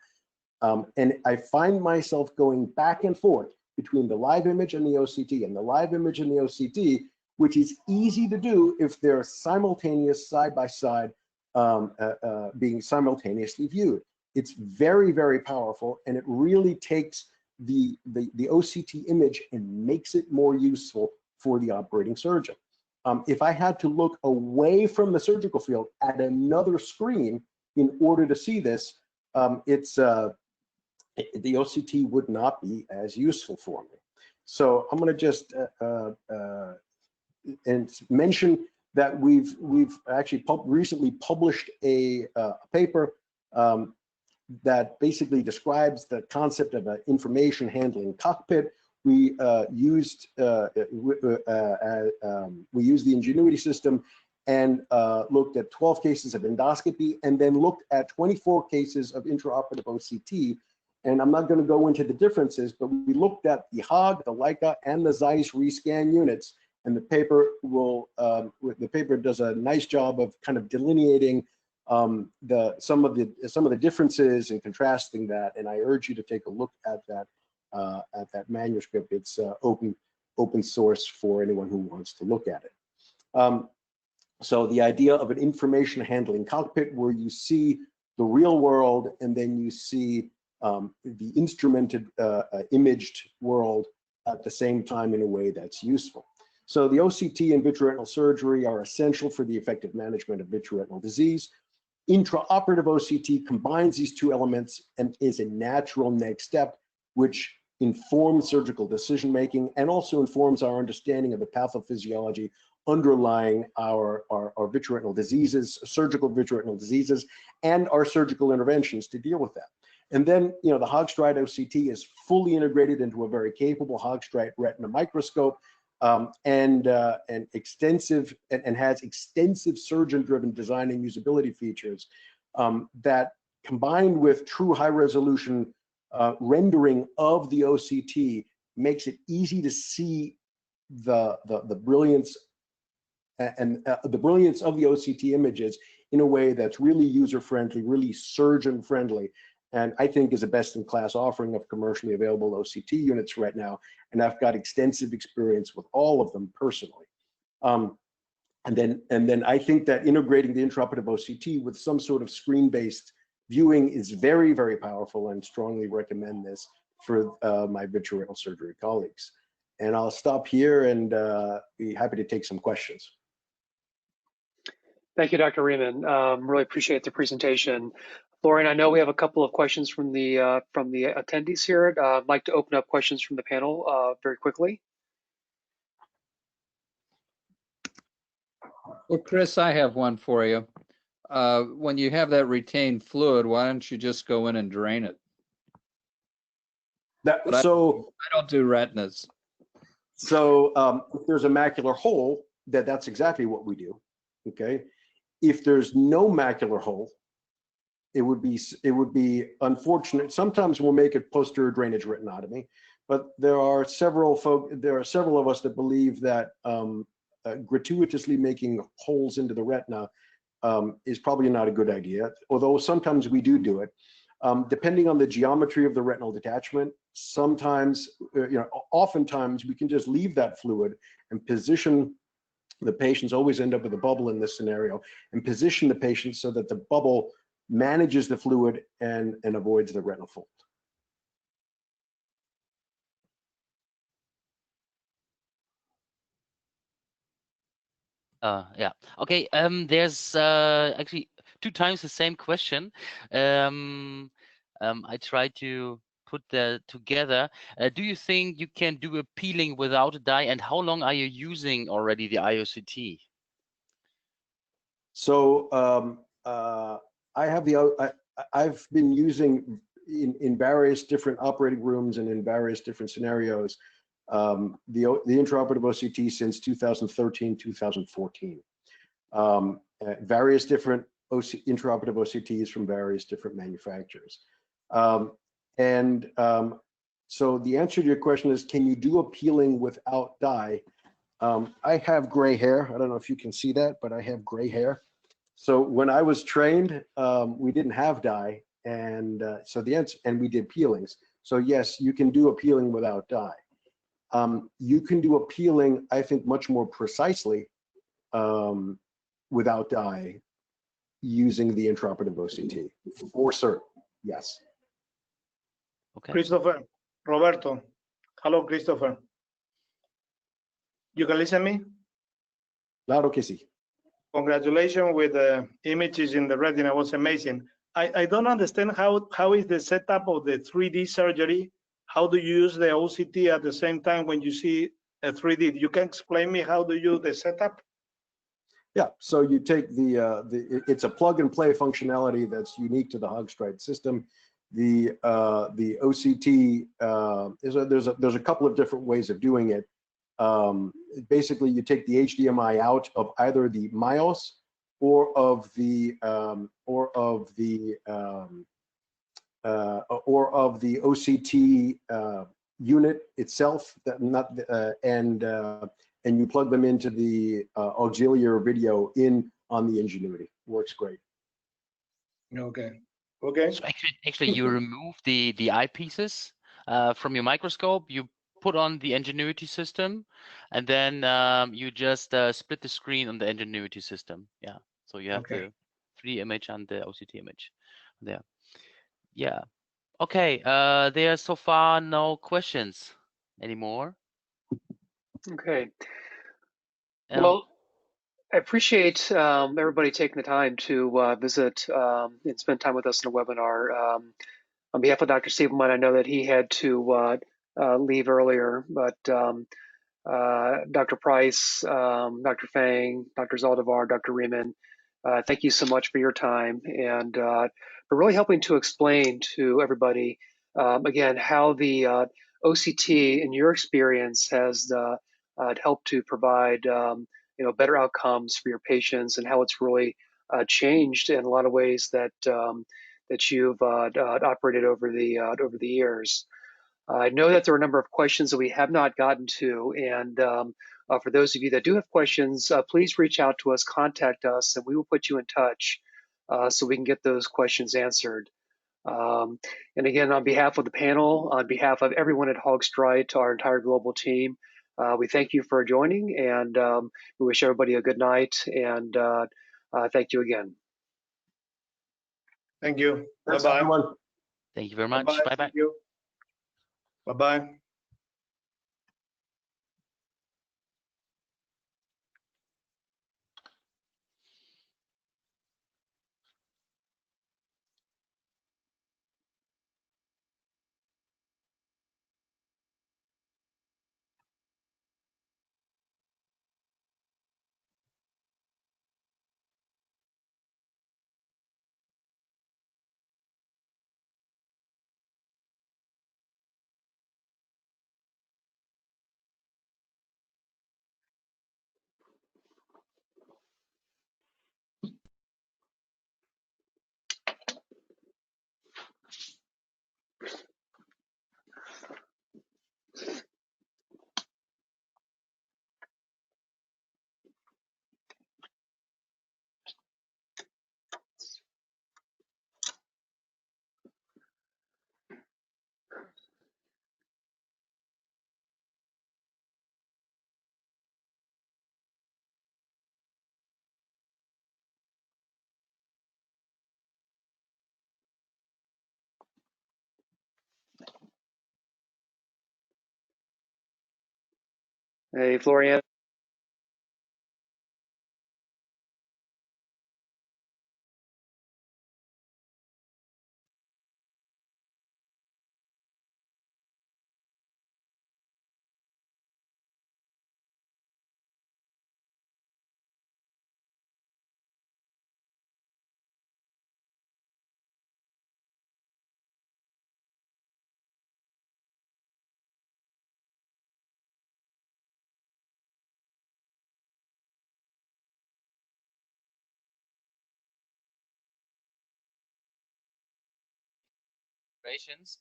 And I find myself going back and forth between the live image and the OCT, and the live image and the OCT, which is easy to do if they're simultaneous side by side, being simultaneously viewed. It's very, very powerful, and it really takes the OCT image and makes it more useful for the operating surgeon. If I had to look away from the surgical field at another screen in order to see this, the OCT would not be as useful for me. So I'm going to just mention that we've actually recently published a paper that basically describes the concept of an information handling cockpit. We used the Ingenuity system and looked at 12 cases of endoscopy, and then looked at 24 cases of intraoperative OCT. And I'm not going to go into the differences, but we looked at the Hog, the Leica, and the Zeiss rescan units. And the paper does a nice job of kind of delineating some of the differences and contrasting that. And I urge you to take a look at that manuscript. It's open source for anyone who wants to look at it. So the idea of an information handling cockpit, where you see the real world and then you see the instrumented imaged world at the same time in a way that's useful. So the OCT and vitreoretinal surgery are essential for the effective management of vitreoretinal disease. Intraoperative OCT combines these two elements and is a natural next step, which informs surgical decision-making and also informs our understanding of the pathophysiology underlying our vitreoretinal diseases, surgical vitreoretinal diseases, and our surgical interventions to deal with that. And then, the Hogstrite OCT is fully integrated into a very capable Hogstrite retina microscope, and extensive and has extensive surgeon-driven design and usability features that, combined with true high-resolution rendering of the OCT, makes it easy to see the brilliance and the brilliance of the OCT images in a way that's really user-friendly, really surgeon-friendly, and I think is a best-in-class offering of commercially available OCT units right now. And I've got extensive experience with all of them personally. And then I think that integrating the intraoperative OCT with some sort of screen-based viewing is very, very powerful, and strongly recommend this for my vitreoretinal surgery colleagues. And I'll stop here and be happy to take some questions. Thank you, Dr. Riemann. Really appreciate the presentation. Florian, I know we have a couple of questions from the attendees here. I'd like to open up questions from the panel very quickly. Well, Chris, I have one for you. When you have that retained fluid, why don't you just go in and drain it? I don't do retinas. So if there's a macular hole, that's exactly what we do. Okay. If there's no macular hole, it would be unfortunate. Sometimes we'll make it posterior drainage retinotomy, but there are several of us that believe that gratuitously making holes into the retina is probably not a good idea, although sometimes we do it. Depending on the geometry of the retinal detachment, sometimes, oftentimes we can just leave that fluid and position the patients, always end up with a bubble in this scenario, and position the patient so that the bubble manages the fluid and avoids the retinal fold. Yeah. Okay. There's actually 2 times the same question. I tried to put that together. Do you think you can do a peeling without a dye, and how long are you using already the iOCT? So I've been using in various different operating rooms and in various different scenarios the intraoperative OCT since 2013, 2014. Various different intraoperative OCTs from various different manufacturers. So the answer to your question is, can you do a peeling without dye? I have gray hair. I don't know if you can see that, but I have gray hair. So when I was trained, we didn't have dye, and so the answer, and we did peelings. So yes, you can do a peeling without dye. You can do a peeling, I think, much more precisely without dye using the intraoperative OCT, for certain, yes. Okay. Christopher, Roberto. Hello, Christopher. You can listen to me? Claro que sí. Congratulations with the images in the retina. It was amazing. I don't understand how is the setup of the 3D surgery. How do you use the OCT at the same time when you see a 3D? You can explain me how do you do the setup? Yeah, so you take it's a plug and play functionality that's unique to the Hogstrite system. The OCT there's a couple of different ways of doing it. Basically, you take the HDMI out of either the MIOS or of the OCT unit itself. And you plug them into the auxiliary video in on the Ingenuity. Works great. Okay. Okay. So actually, you remove the eyepieces from your microscope. You put on the Ingenuity system, and then you just split the screen on the Ingenuity system. Yeah. So you have the 3D image and the OCT image there. Yeah. Okay. There are so far no questions anymore. Okay. Well, I appreciate everybody taking the time to visit and spend time with us in the webinar. On behalf of Dr. Siebelman, I know that he had to leave earlier, but Dr. Price, Dr. Fang, Dr. Zaldivar, Dr. Riemann, thank you so much for your time and for really helping to explain to everybody, again, how the OCT in your experience has helped to provide better outcomes for your patients and how it's really changed in a lot of ways that that you've operated over the years. I know that there are a number of questions that we have not gotten to, and for those of you that do have questions, please reach out to us, contact us, and we will put you in touch so we can get those questions answered. And again, on behalf of the panel, on behalf of everyone at Hogstrite, our entire global team, we thank you for joining, and we wish everybody a good night, and thank you again. Thank you. Thanks, Bye-bye. everyone. Thank you very much. Bye-bye. Bye-bye. Thank you. Bye-bye. Hey, Florian.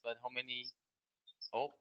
But how many? Oh.